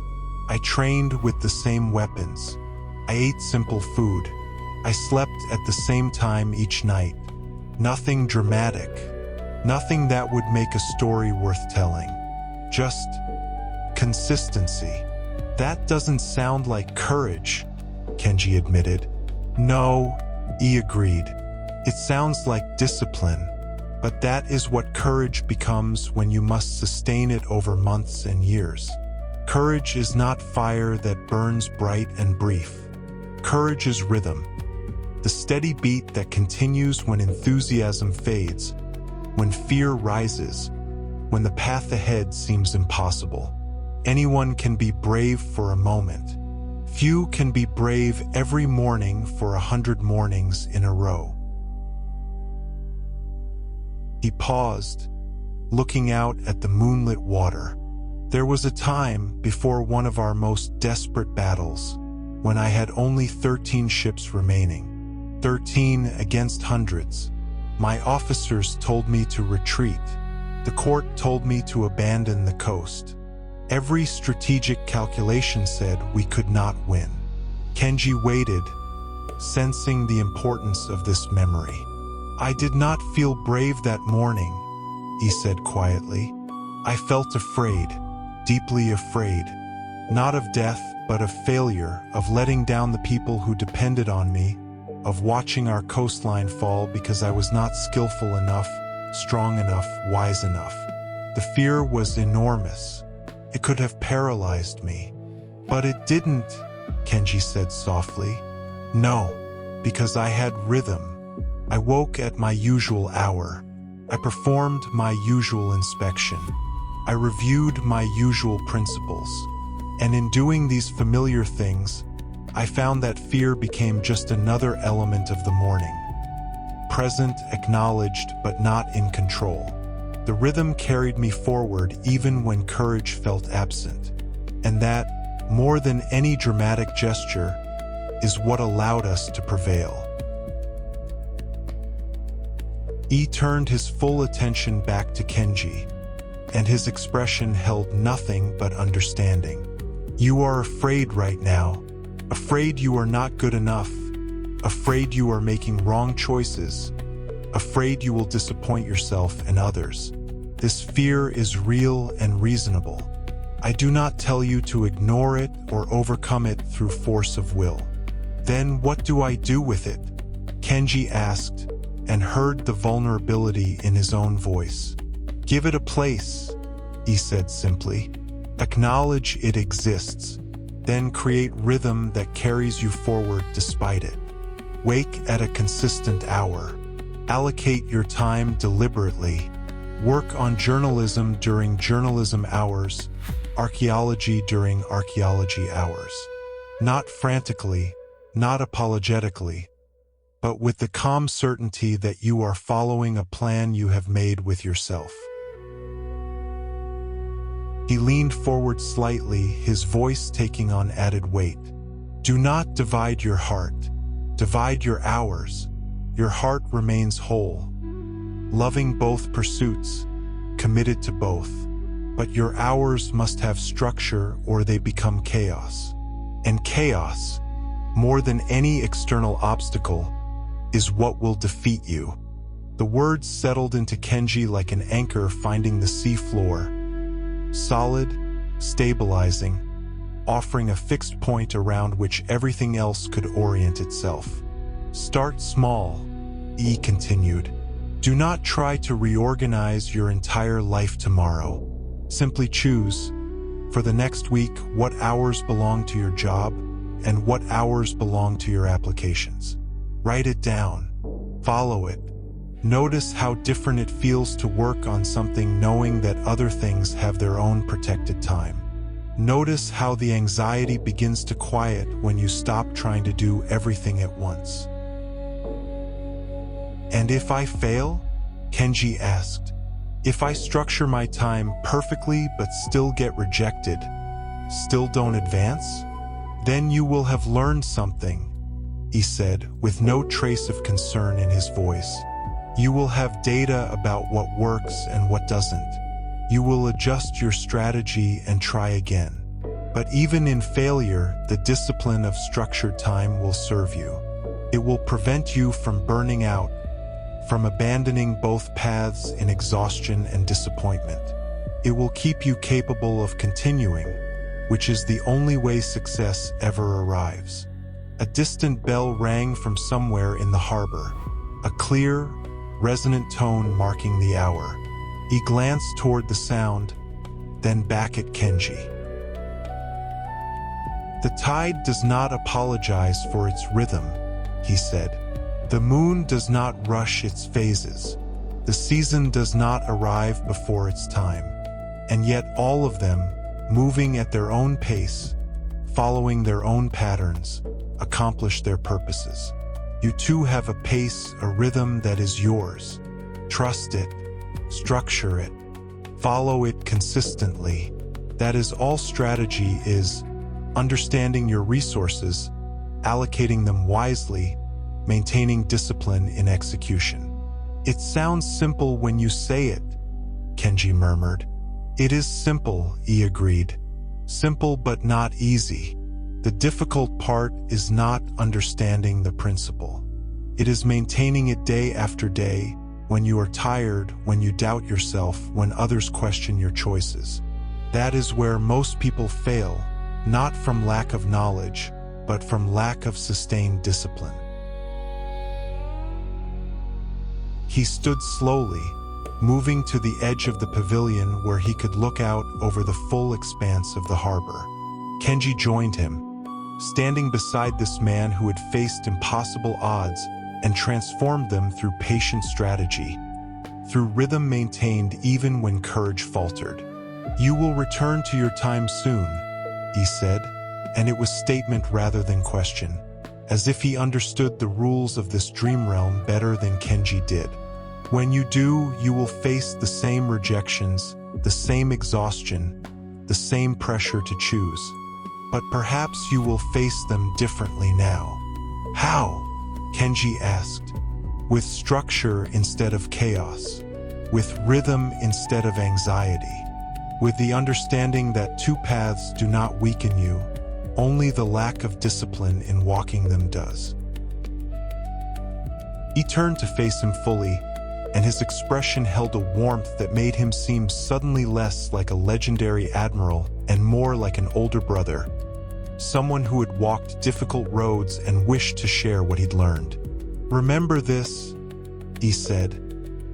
I trained with the same weapons. I ate simple food. I slept at the same time each night. Nothing dramatic. Nothing that would make a story worth telling. Just consistency. That doesn't sound like courage, Kenji admitted. No, he agreed. It sounds like discipline, but that is what courage becomes when you must sustain it over months and years. Courage is not fire that burns bright and brief. Courage is rhythm. The steady beat that continues when enthusiasm fades, when fear rises, when the path ahead seems impossible. Anyone can be brave for a moment. Few can be brave every morning for 100 mornings in a row. He paused, looking out at the moonlit water. There was a time before one of our most desperate battles, when I had only 13 ships remaining. 13 against hundreds. My officers told me to retreat. The court told me to abandon the coast. Every strategic calculation said we could not win. Kenji waited, sensing the importance of this memory. I did not feel brave that morning, he said quietly. I felt afraid, deeply afraid, not of death, but of failure, of letting down the people who depended on me, of watching our coastline fall because I was not skillful enough, strong enough, wise enough. The fear was enormous. It could have paralyzed me. But it didn't, Kenji said softly. No, because I had rhythm. I woke at my usual hour. I performed my usual inspection. I reviewed my usual principles. And in doing these familiar things, I found that fear became just another element of the morning. Present, acknowledged, but not in control. The rhythm carried me forward even when courage felt absent. And that, more than any dramatic gesture, is what allowed us to prevail. He turned his full attention back to Kenji, and his expression held nothing but understanding. You are afraid right now, afraid you are not good enough, afraid you are making wrong choices, afraid you will disappoint yourself and others. This fear is real and reasonable. I do not tell you to ignore it or overcome it through force of will. Then what do I do with it? Kenji asked, and heard the vulnerability in his own voice. Give it a place, he said simply. Acknowledge it exists, then create rhythm that carries you forward despite it. Wake at a consistent hour. Allocate your time deliberately. Work on journalism during journalism hours, archaeology during archaeology hours. Not frantically, not apologetically, but with the calm certainty that you are following a plan you have made with yourself. He leaned forward slightly, his voice taking on added weight. Do not divide your heart. Divide your hours. Your heart remains whole. Loving both pursuits, committed to both. But your hours must have structure or they become chaos. And chaos, more than any external obstacle, is what will defeat you. The words settled into Kenji like an anchor finding the sea floor. Solid, stabilizing, offering a fixed point around which everything else could orient itself. Start small, he continued. Do not try to reorganize your entire life tomorrow. Simply choose, for the next week, what hours belong to your job and what hours belong to your applications. Write it down. Follow it. Notice how different it feels to work on something knowing that other things have their own protected time. Notice how the anxiety begins to quiet when you stop trying to do everything at once. And if I fail? Kenji asked. If I structure my time perfectly but still get rejected, still don't advance? Then you will have learned something, he said, with no trace of concern in his voice. You will have data about what works and what doesn't. You will adjust your strategy and try again. But even in failure, the discipline of structured time will serve you. It will prevent you from burning out, from abandoning both paths in exhaustion and disappointment. It will keep you capable of continuing, which is the only way success ever arrives. A distant bell rang from somewhere in the harbor, a clear, resonant tone marking the hour. He glanced toward the sound, then back at Kenji. The tide does not apologize for its rhythm, he said. The moon does not rush its phases. The season does not arrive before its time. And yet all of them, moving at their own pace, following their own patterns, accomplish their purposes. You too have a pace, a rhythm that is yours. Trust it, structure it, follow it consistently. That is all strategy is: understanding your resources, allocating them wisely, maintaining discipline in execution. It sounds simple when you say it, Kenji murmured. It is simple, he agreed. Simple but not easy. The difficult part is not understanding the principle. It is maintaining it day after day, when you are tired, when you doubt yourself, when others question your choices. That is where most people fail, not from lack of knowledge, but from lack of sustained discipline. He stood slowly, moving to the edge of the pavilion where he could look out over the full expanse of the harbor. Kenji joined him, standing beside this man who had faced impossible odds and transformed them through patient strategy, through rhythm maintained even when courage faltered. "You will return to your time soon," he said, and it was statement rather than question, as if he understood the rules of this dream realm better than Kenji did. "When you do, you will face the same rejections, the same exhaustion, the same pressure to choose. But perhaps you will face them differently now." "How?" Kenji asked. "With structure instead of chaos, with rhythm instead of anxiety, with the understanding that two paths do not weaken you, only the lack of discipline in walking them does." He turned to face him fully, and his expression held a warmth that made him seem suddenly less like a legendary admiral and more like an older brother, someone who had walked difficult roads and wished to share what he'd learned. "Remember this," he said,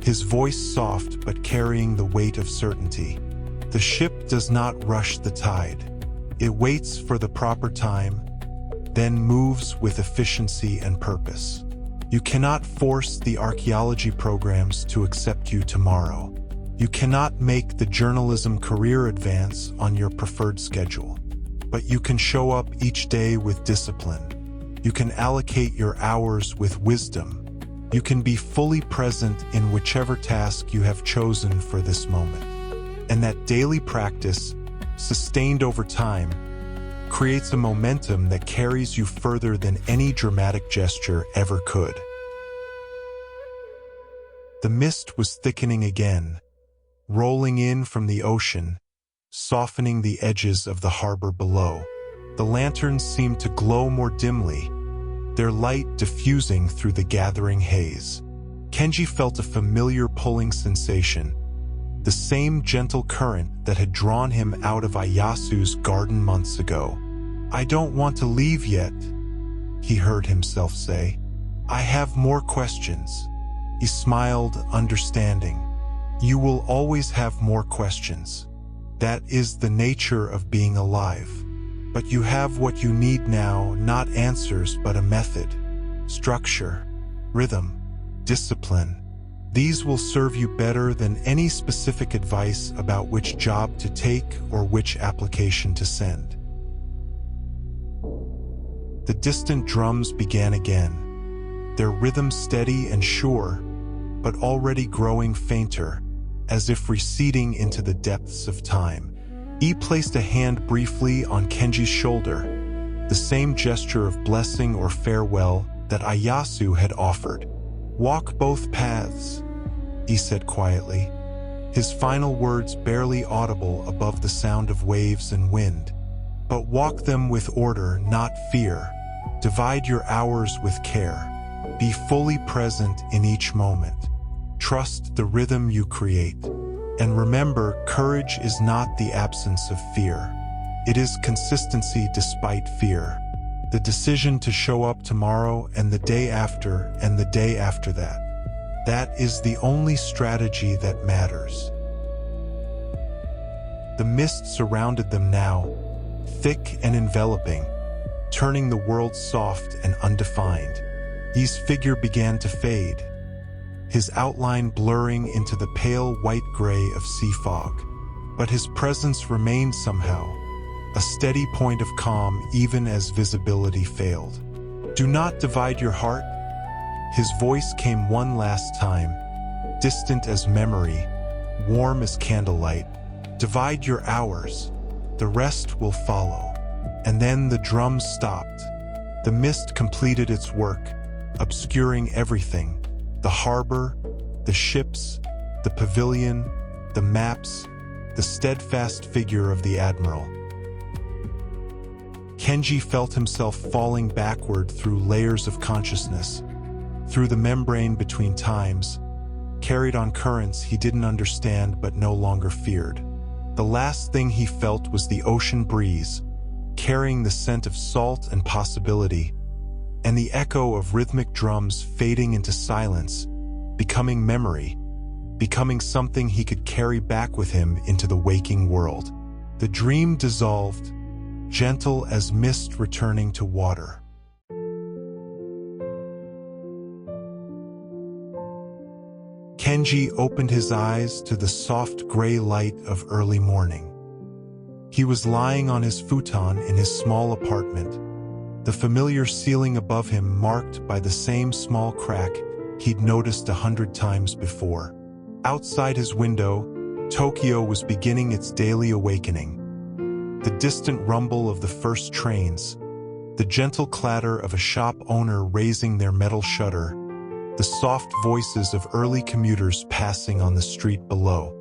his voice soft but carrying the weight of certainty. "The ship does not rush the tide. It waits for the proper time, then moves with efficiency and purpose. You cannot force the archaeology programs to accept you tomorrow. You cannot make the journalism career advance on your preferred schedule. But you can show up each day with discipline. You can allocate your hours with wisdom. You can be fully present in whichever task you have chosen for this moment. And that daily practice, sustained over time, creates a momentum that carries you further than any dramatic gesture ever could." The mist was thickening again, rolling in from the ocean, softening the edges of the harbor below. The lanterns seemed to glow more dimly, their light diffusing through the gathering haze. Kenji felt a familiar pulling sensation, the same gentle current that had drawn him out of Iyasu's garden months ago. "I don't want to leave yet," he heard himself say. "I have more questions." He smiled, understanding. "You will always have more questions. That is the nature of being alive. But you have what you need now, not answers but a method, structure, rhythm, discipline. These will serve you better than any specific advice about which job to take or which application to send." The distant drums began again, their rhythm steady and sure, but already growing fainter, as if receding into the depths of time. He placed a hand briefly on Kenji's shoulder, the same gesture of blessing or farewell that Iyasu had offered. "Walk both paths," he said quietly, his final words barely audible above the sound of waves and wind. "But walk them with order, not fear. Divide your hours with care. Be fully present in each moment. Trust the rhythm you create. And remember, courage is not the absence of fear. It is consistency despite fear. The decision to show up tomorrow and the day after and the day after that. That is the only strategy that matters." The mist surrounded them now, thick and enveloping, turning the world soft and undefined. His figure began to fade, his outline blurring into the pale white-gray of sea fog. But his presence remained somehow, a steady point of calm even as visibility failed. "Do not divide your heart." His voice came one last time, distant as memory, warm as candlelight. "Divide your hours. The rest will follow." And then the drums stopped. The mist completed its work, obscuring everything: the harbor, the ships, the pavilion, the maps, the steadfast figure of the admiral. Kenji felt himself falling backward through layers of consciousness, through the membrane between times, carried on currents he didn't understand but no longer feared. The last thing he felt was the ocean breeze, carrying the scent of salt and possibility, and the echo of rhythmic drums fading into silence, becoming memory, becoming something he could carry back with him into the waking world. The dream dissolved, gentle as mist returning to water. Kenji opened his eyes to the soft gray light of early morning. He was lying on his futon in his small apartment, the familiar ceiling above him marked by the same small crack he'd noticed 100 times before. Outside his window, Tokyo was beginning its daily awakening. The distant rumble of the first trains, the gentle clatter of a shop owner raising their metal shutter, the soft voices of early commuters passing on the street below.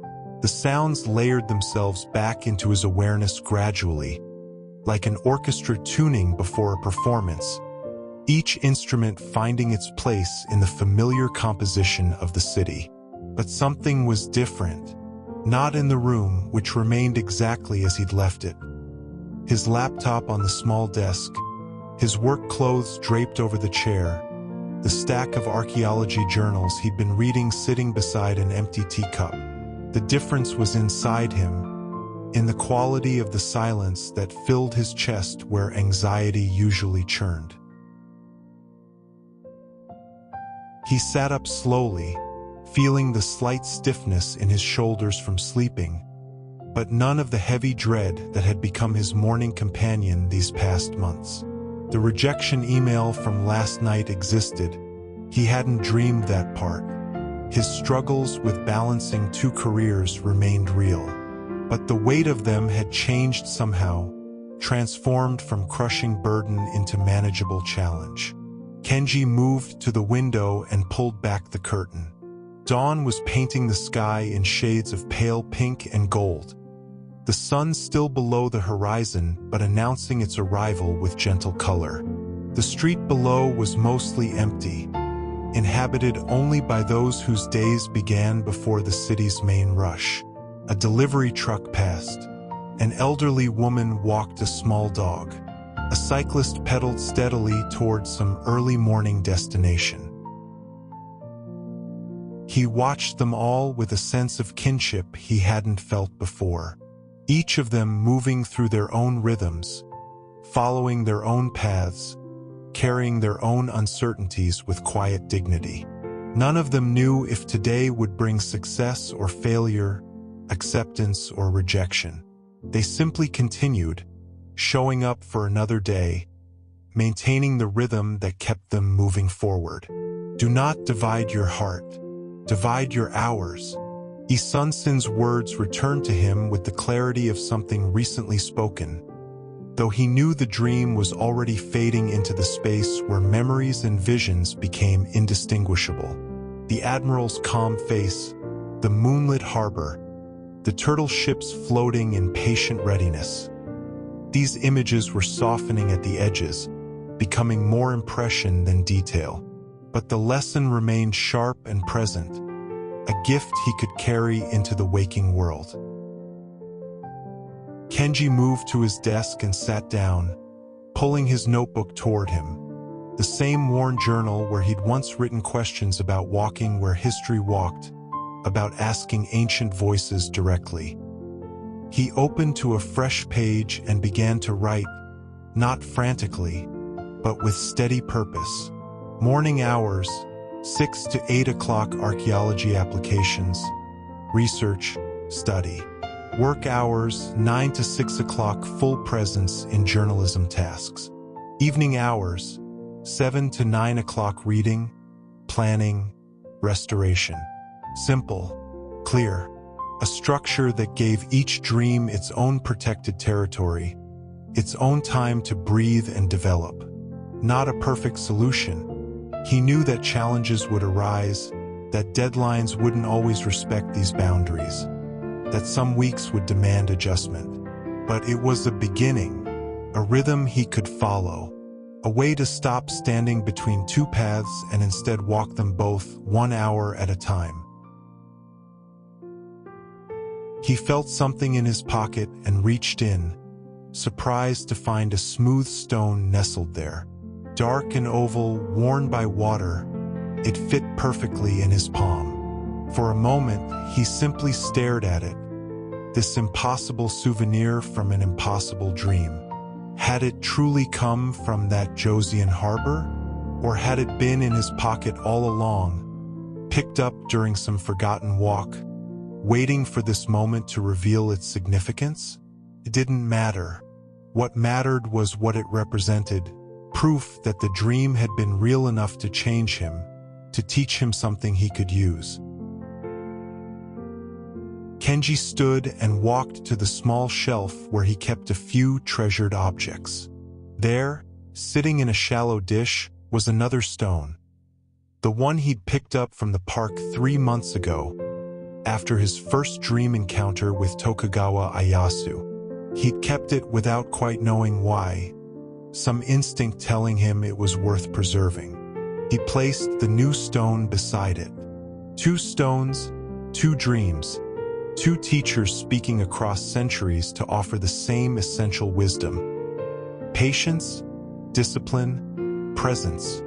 The sounds layered themselves back into his awareness gradually, like an orchestra tuning before a performance, each instrument finding its place in the familiar composition of the city. But something was different, not in the room, which remained exactly as he'd left it. His laptop on the small desk, his work clothes draped over the chair, the stack of archaeology journals he'd been reading sitting beside an empty teacup. The difference was inside him, in the quality of the silence that filled his chest where anxiety usually churned. He sat up slowly, feeling the slight stiffness in his shoulders from sleeping, but none of the heavy dread that had become his morning companion these past months. The rejection email from last night existed. He hadn't dreamed that part. His struggles with balancing two careers remained real, but the weight of them had changed somehow, transformed from crushing burden into manageable challenge. Kenji moved to the window and pulled back the curtain. Dawn was painting the sky in shades of pale pink and gold, the sun still below the horizon but announcing its arrival with gentle color. The street below was mostly empty, inhabited only by those whose days began before the city's main rush. A delivery truck passed. An elderly woman walked a small dog. A cyclist pedaled steadily towards some early morning destination. He watched them all with a sense of kinship he hadn't felt before. Each of them moving through their own rhythms, following their own paths, carrying their own uncertainties with quiet dignity. None of them knew if today would bring success or failure, acceptance or rejection. They simply continued, showing up for another day, maintaining the rhythm that kept them moving forward. Do not divide your heart. Divide your hours. Lee Sun-sin's words returned to him with the clarity of something recently spoken, though he knew the dream was already fading into the space where memories and visions became indistinguishable. The admiral's calm face, the moonlit harbor, the turtle ships floating in patient readiness. These images were softening at the edges, becoming more impression than detail. But the lesson remained sharp and present, a gift he could carry into the waking world. Kenji moved to his desk and sat down, pulling his notebook toward him, the same worn journal where he'd once written questions about walking where history walked, about asking ancient voices directly. He opened to a fresh page and began to write, not frantically, but with steady purpose. Morning hours, 6 to 8 o'clock archaeology applications, research, study. Work hours, 9 to 6 o'clock full presence in journalism tasks. Evening hours, 7 to 9 o'clock reading, planning, restoration. Simple, clear. A structure that gave each dream its own protected territory, its own time to breathe and develop. Not a perfect solution. He knew that challenges would arise, that deadlines wouldn't always respect these boundaries, that some weeks would demand adjustment. But it was a beginning, a rhythm he could follow, a way to stop standing between two paths and instead walk them both 1 hour at a time. He felt something in his pocket and reached in, surprised to find a smooth stone nestled there. Dark and oval, worn by water, it fit perfectly in his palm. For a moment, he simply stared at it, this impossible souvenir from an impossible dream. Had it truly come from that Joseon harbor? Or had it been in his pocket all along, picked up during some forgotten walk, waiting for this moment to reveal its significance? It didn't matter. What mattered was what it represented, proof that the dream had been real enough to change him, to teach him something he could use. Kenji stood and walked to the small shelf where he kept a few treasured objects. There, sitting in a shallow dish, was another stone. The one he'd picked up from the park 3 months ago, after his first dream encounter with Tokugawa Ieyasu. He'd kept it without quite knowing why, some instinct telling him it was worth preserving. He placed the new stone beside it. 2 stones, 2 dreams, 2 teachers speaking across centuries to offer the same essential wisdom. Patience, discipline, presence,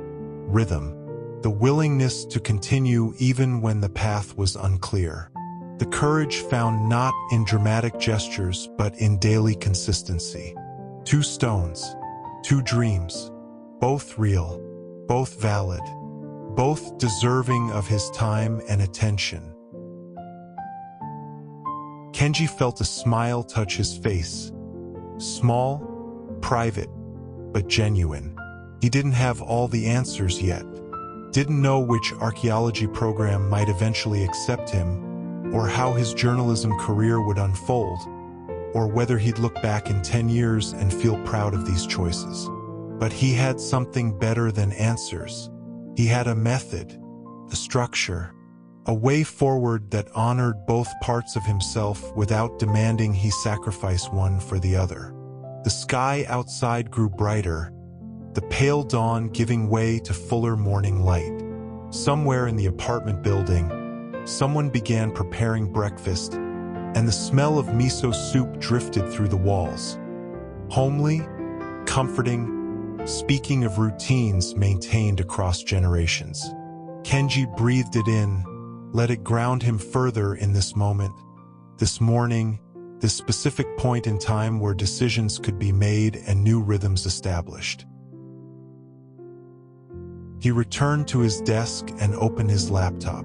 rhythm. The willingness to continue even when the path was unclear. The courage found not in dramatic gestures but in daily consistency. 2 stones, 2 dreams, both real, both valid, both deserving of his time and attention. Kenji felt a smile touch his face. Small, private, but genuine. He didn't have all the answers yet. Didn't know which archaeology program might eventually accept him, or how his journalism career would unfold, or whether he'd look back in 10 years and feel proud of these choices. But he had something better than answers. He had a method, a structure, a way forward that honored both parts of himself without demanding he sacrifice one for the other. The sky outside grew brighter, the pale dawn giving way to fuller morning light. Somewhere in the apartment building, someone began preparing breakfast, and the smell of miso soup drifted through the walls. Homely, comforting, speaking of routines maintained across generations. Kenji breathed it in, let it ground him further in this moment, this morning, this specific point in time where decisions could be made and new rhythms established. He returned to his desk and opened his laptop.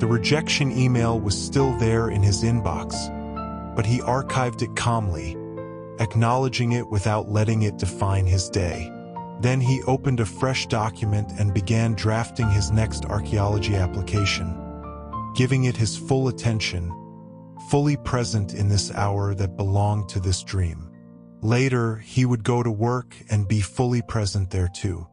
The rejection email was still there in his inbox, but he archived it calmly, acknowledging it without letting it define his day. Then he opened a fresh document and began drafting his next archaeology application, giving it his full attention, fully present in this hour that belonged to this dream. Later, he would go to work and be fully present there too.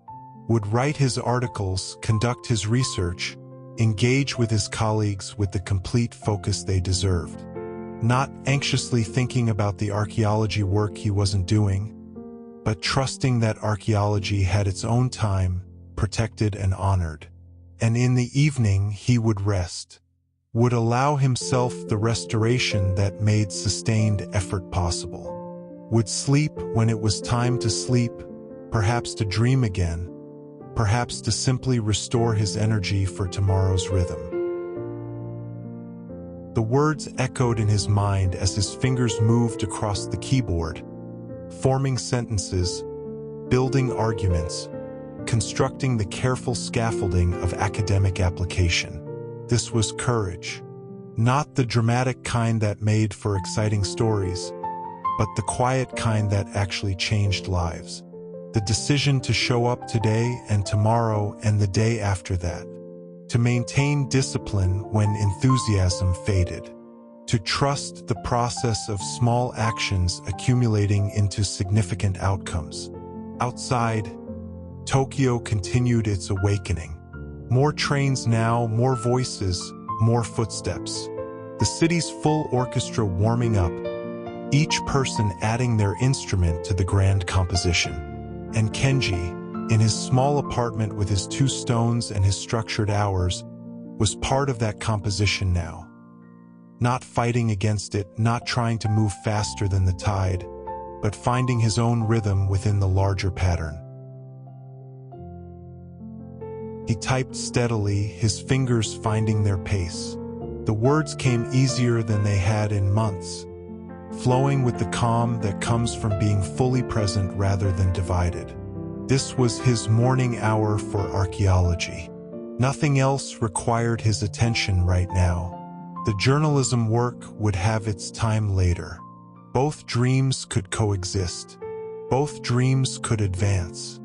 Would write his articles, conduct his research, engage with his colleagues with the complete focus they deserved. Not anxiously thinking about the archaeology work he wasn't doing, but trusting that archaeology had its own time, protected and honored. And in the evening he would rest, would allow himself the restoration that made sustained effort possible. Would sleep when it was time to sleep, perhaps to dream again, perhaps to simply restore his energy for tomorrow's rhythm. The words echoed in his mind as his fingers moved across the keyboard, forming sentences, building arguments, constructing the careful scaffolding of academic application. This was courage. Not the dramatic kind that made for exciting stories, but the quiet kind that actually changed lives. The decision to show up today and tomorrow and the day after that. To maintain discipline when enthusiasm faded. To trust the process of small actions accumulating into significant outcomes. Outside, Tokyo continued its awakening. More trains now, more voices, more footsteps. The city's full orchestra warming up, each person adding their instrument to the grand composition. And Kenji, in his small apartment with his 2 stones and his structured hours, was part of that composition now. Not fighting against it, not trying to move faster than the tide, but finding his own rhythm within the larger pattern. He typed steadily, his fingers finding their pace. The words came easier than they had in months, flowing with the calm that comes from being fully present rather than divided. This was his morning hour for archaeology. Nothing else required his attention right now. The journalism work would have its time later. Both dreams could coexist. Both dreams could advance.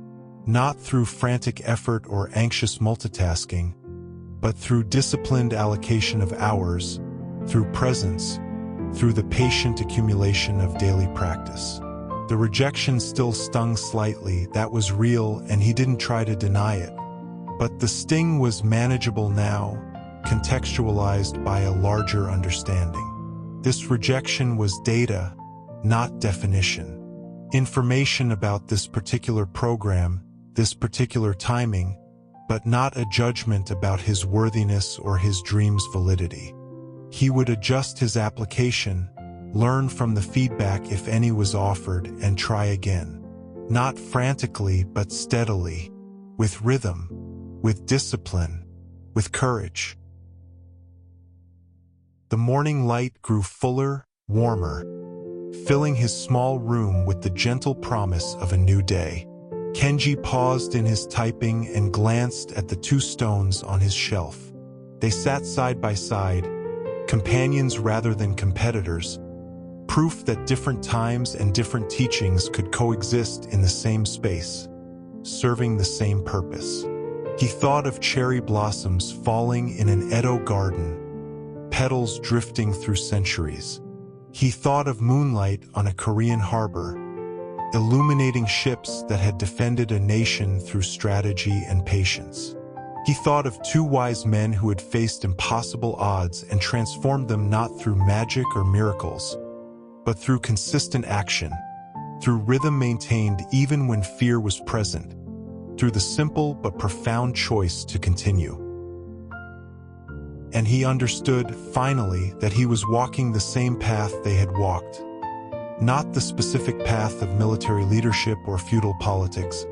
Not through frantic effort or anxious multitasking, but through disciplined allocation of hours, through presence, through the patient accumulation of daily practice. The rejection still stung slightly, that was real, and he didn't try to deny it. But the sting was manageable now, contextualized by a larger understanding. This rejection was data, not definition. Information about this particular program, this particular timing, but not a judgment about his worthiness or his dream's validity. He would adjust his application, learn from the feedback if any was offered, and try again. Not frantically, but steadily, with rhythm, with discipline, with courage. The morning light grew fuller, warmer, filling his small room with the gentle promise of a new day. Kenji paused in his typing and glanced at the 2 stones on his shelf. They sat side by side, companions rather than competitors, proof that different times and different teachings could coexist in the same space, serving the same purpose. He thought of cherry blossoms falling in an Edo garden, petals drifting through centuries. He thought of moonlight on a Korean harbor, illuminating ships that had defended a nation through strategy and patience. He thought of 2 wise men who had faced impossible odds and transformed them not through magic or miracles, but through consistent action, through rhythm maintained even when fear was present, through the simple but profound choice to continue. And he understood, finally, that he was walking the same path they had walked. Not the specific path of military leadership or feudal politics,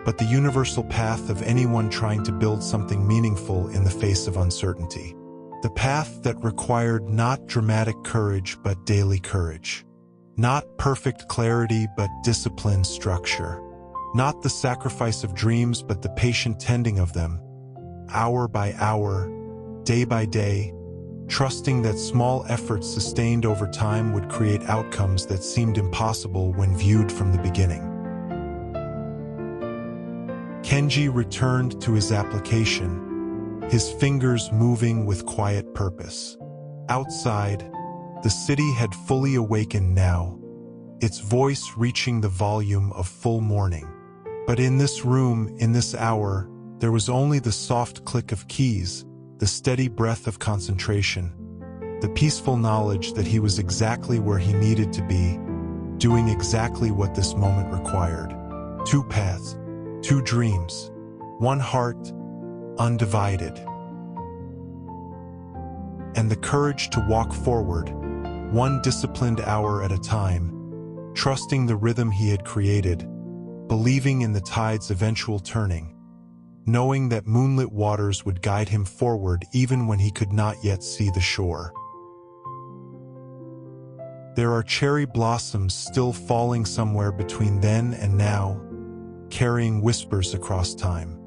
but the universal path of anyone trying to build something meaningful in the face of uncertainty. The path that required not dramatic courage but daily courage. Not perfect clarity but disciplined structure. Not the sacrifice of dreams but the patient tending of them, hour by hour, day by day, trusting that small efforts sustained over time would create outcomes that seemed impossible when viewed from the beginning. Kenji returned to his application, his fingers moving with quiet purpose. Outside, the city had fully awakened now, its voice reaching the volume of full morning. But in this room, in this hour, there was only the soft click of keys, the steady breath of concentration, the peaceful knowledge that he was exactly where he needed to be, doing exactly what this moment required. 2 paths, 2 dreams, 1 heart, undivided. And the courage to walk forward, 1 disciplined hour at a time, trusting the rhythm he had created, believing in the tide's eventual turning, knowing that moonlit waters would guide him forward even when he could not yet see the shore. There are cherry blossoms still falling somewhere between then and now, carrying whispers across time.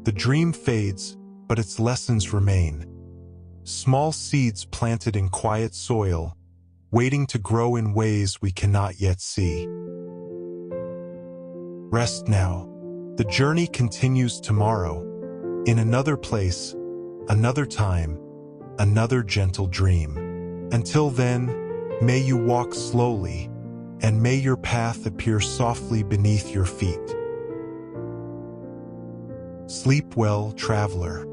The dream fades, but its lessons remain. Small seeds planted in quiet soil, waiting to grow in ways we cannot yet see. Rest now. The journey continues tomorrow, in another place, another time, another gentle dream. Until then, may you walk slowly, and may your path appear softly beneath your feet. Sleep well, traveler.